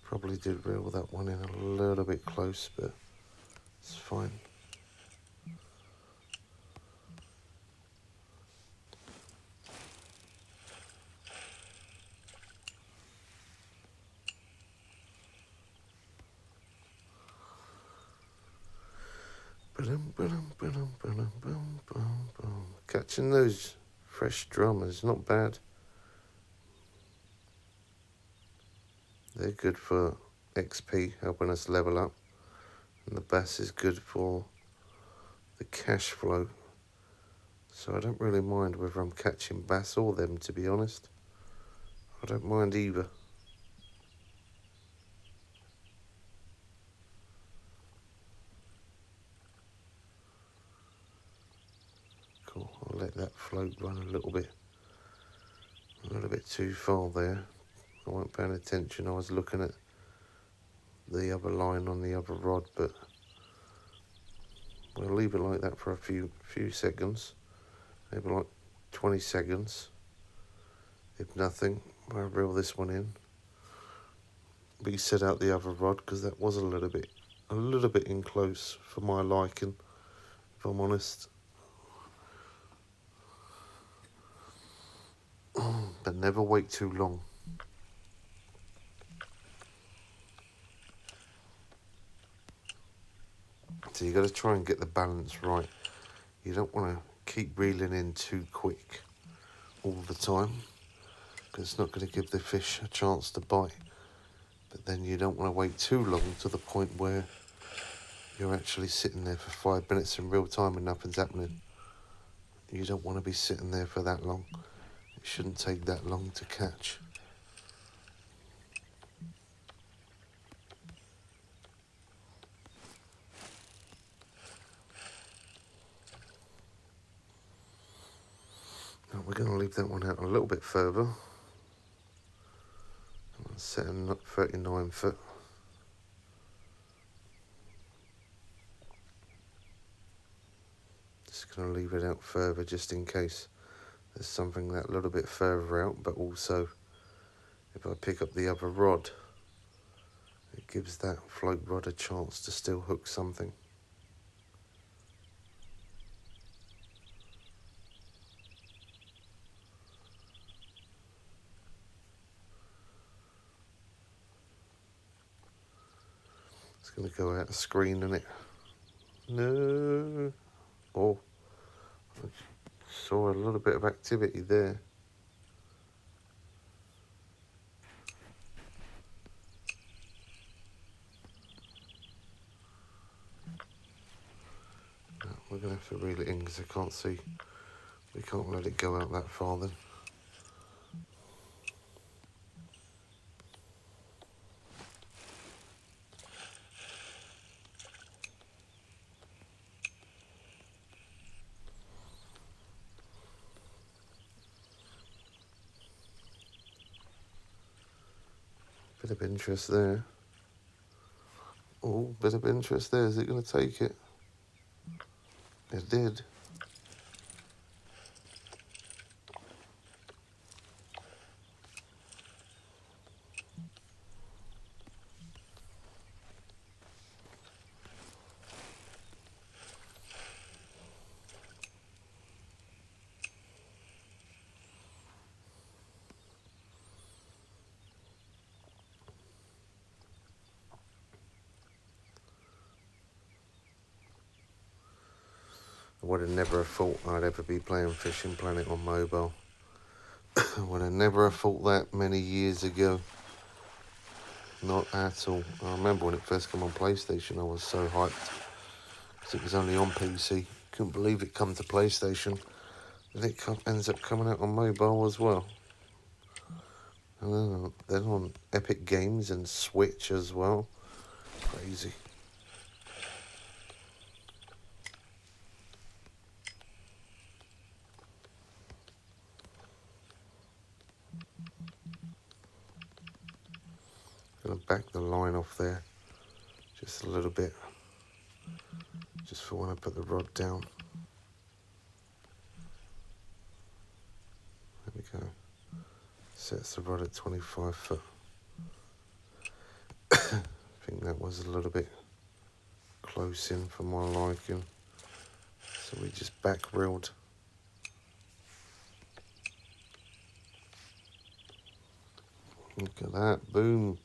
S1: Probably did reel that one in a little bit close, but it's fine. Catching those fresh drummers, not bad. They're good for XP, helping us level up. And the bass is good for the cash flow. So I don't really mind whether I'm catching bass or them, to be honest. I don't mind either. Cool, I'll let that float run a little bit too far there. I wasn't paying attention, I was looking at the other line on the other rod, but we'll leave it like that for a few seconds, maybe like 20 seconds. If nothing, I'll reel this one in. Reset out the other rod because that was a little bit in close for my liking, if I'm honest. But never wait too long. So you got to try and get the balance right. You don't want to keep reeling in too quick all the time, because it's not going to give the fish a chance to bite. But then you don't want to wait too long to the point where you're actually sitting there for 5 minutes in real time and nothing's happening. You don't want to be sitting there for that long. It shouldn't take that long to catch. Now we're going to leave that one out a little bit further. Setting up 39 foot. Just going to leave it out further just in case there's something that little bit further out, but also if I pick up the other rod, it gives that float rod a chance to still hook something. It's going to go out of screen, isn't it? No. Oh, I saw a little bit of activity there. No, we're going to have to reel it in because I can't see. We can't let it go out that far then. Bit of interest there. Oh, bit of interest there. Is it going to take it? It did. I would have never have thought I'd ever be playing Fishing Planet on mobile. I would have never have thought that many years ago. Not at all. I remember when it first came on PlayStation, I was so hyped because it was only on PC. Couldn't believe it come to PlayStation. And it ends up coming out on mobile as well. And then on Epic Games and Switch as well. Crazy. back the line off there just a little bit, just for when I put the rod down. There we go. Sets the rod at 25 foot. I think that was a little bit close in for my liking, so we just back reeled. Look at that, boom.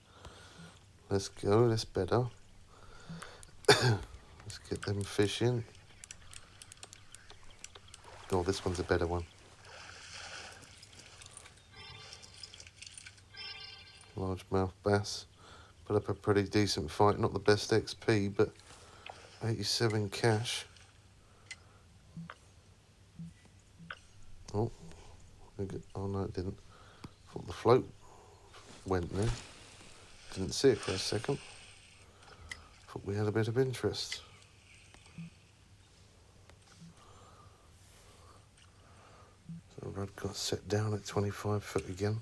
S1: Let's go, that's better. Let's get them fish in. Oh, this one's a better one. Largemouth bass. Put up a pretty decent fight, not the best XP, but 87 cash. Oh, oh no it didn't. Thought the float went there. Didn't see it for a second. Thought we had a bit of interest. So the rod got set down at 25 foot again.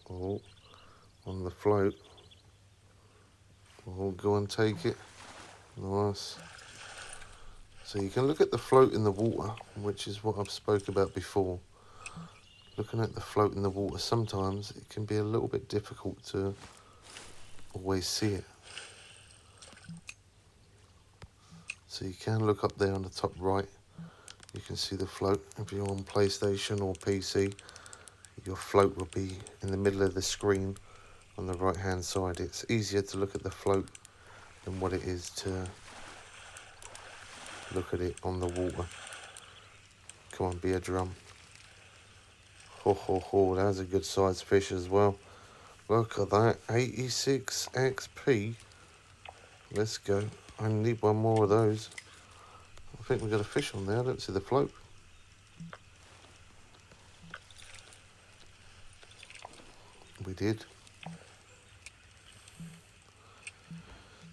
S1: Oh, on the float. Oh, go and take it. Nice. So you can look at the float in the water, which is what I've spoke about before. Looking at the float in the water, sometimes it can be a little bit difficult to always see it. So you can look up there on the top right. You can see the float. If you're on PlayStation or PC, your float will be in the middle of the screen on the right hand side. It's easier to look at the float than what it is to look at it on the water. Come on, be a drum. Ho ho ho, that's a good sized fish as well. Look at that, 86 XP. Let's go. I need one more of those. I think we got a fish on there. I don't see the float. We did.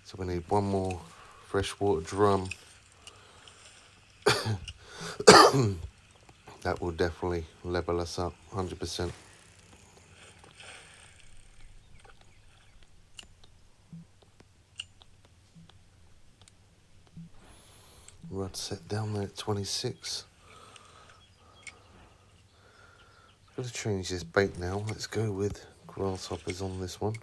S1: So we need one more freshwater drum. That will definitely level us up 100%. Rod set down there at 26. Got to change this bait now. Let's go with grasshoppers on this one.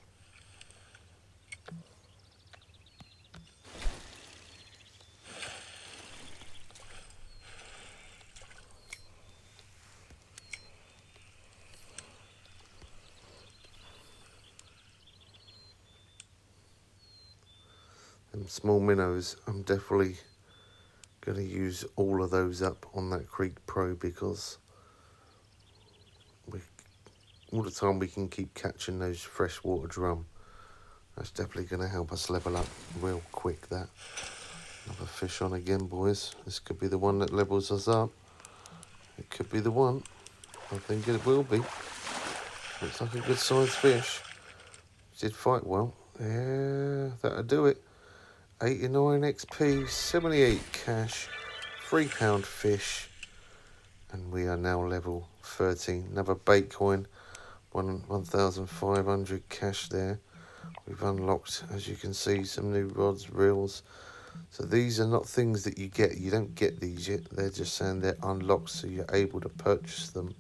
S1: Them small minnows, I'm definitely going to use all of those up on that Creek Pro, because all the time we can keep catching those freshwater drum. That's definitely going to help us level up real quick. That another fish on again, boys. This could be the one that levels us up. It could be the one. I think it will be. Looks like a good sized fish. Did fight well. Yeah, that'll do it. 89 XP, 78 cash, £3 fish, and we are now level 13. Another bait coin, 1,500 cash there. We've unlocked, as you can see, some new rods, reels. So these are not things that you get. You don't get these yet. They're just saying they're unlocked, so you're able to purchase them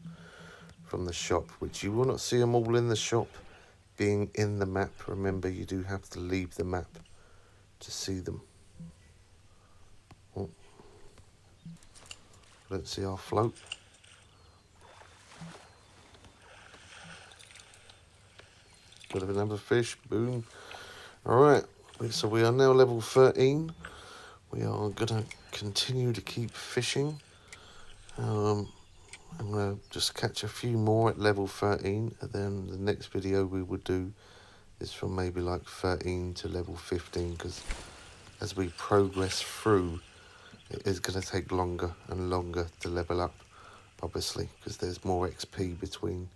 S1: from the shop, which you will not see them all in the shop being in the map. Remember, you do have to leave the map to see them. Oh. Let's see our float. Got another fish, boom. Alright, so we are now level 13. We are going to continue to keep fishing. I'm going to just catch a few more at level 13, and then the next video we will do is from maybe like 13 to level 15, because as we progress through, it is going to take longer and longer to level up obviously, because there's more XP between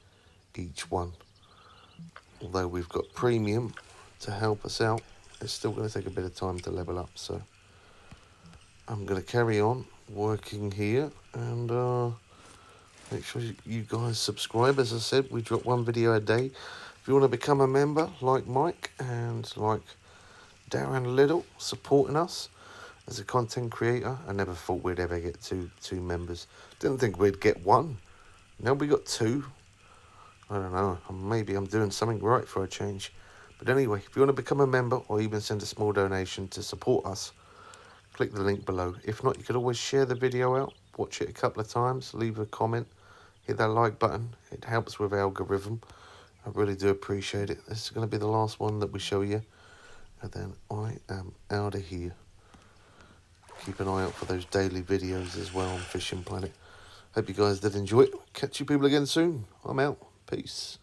S1: each one. Although we've got premium to help us out, it's still going to take a bit of time to level up, so I'm going to carry on working here and make sure you guys subscribe. As I said, we drop one video a day. If you want to become a member like Mike and like Darren Little supporting us as a content creator, I never thought we'd ever get two members. Didn't think we'd get one. Now we got two. I don't know, maybe I'm doing something right for a change. But anyway, if you want to become a member or even send a small donation to support us, click the link below. If not, you could always share the video out, watch it a couple of times, leave a comment, hit that like button. It helps with algorithm. I really do appreciate it. This is going to be the last one that we show you, and then I am out of here. Keep an eye out for those daily videos as well on Fishing Planet. Hope you guys did enjoy it. Catch you people again soon. I'm out. Peace.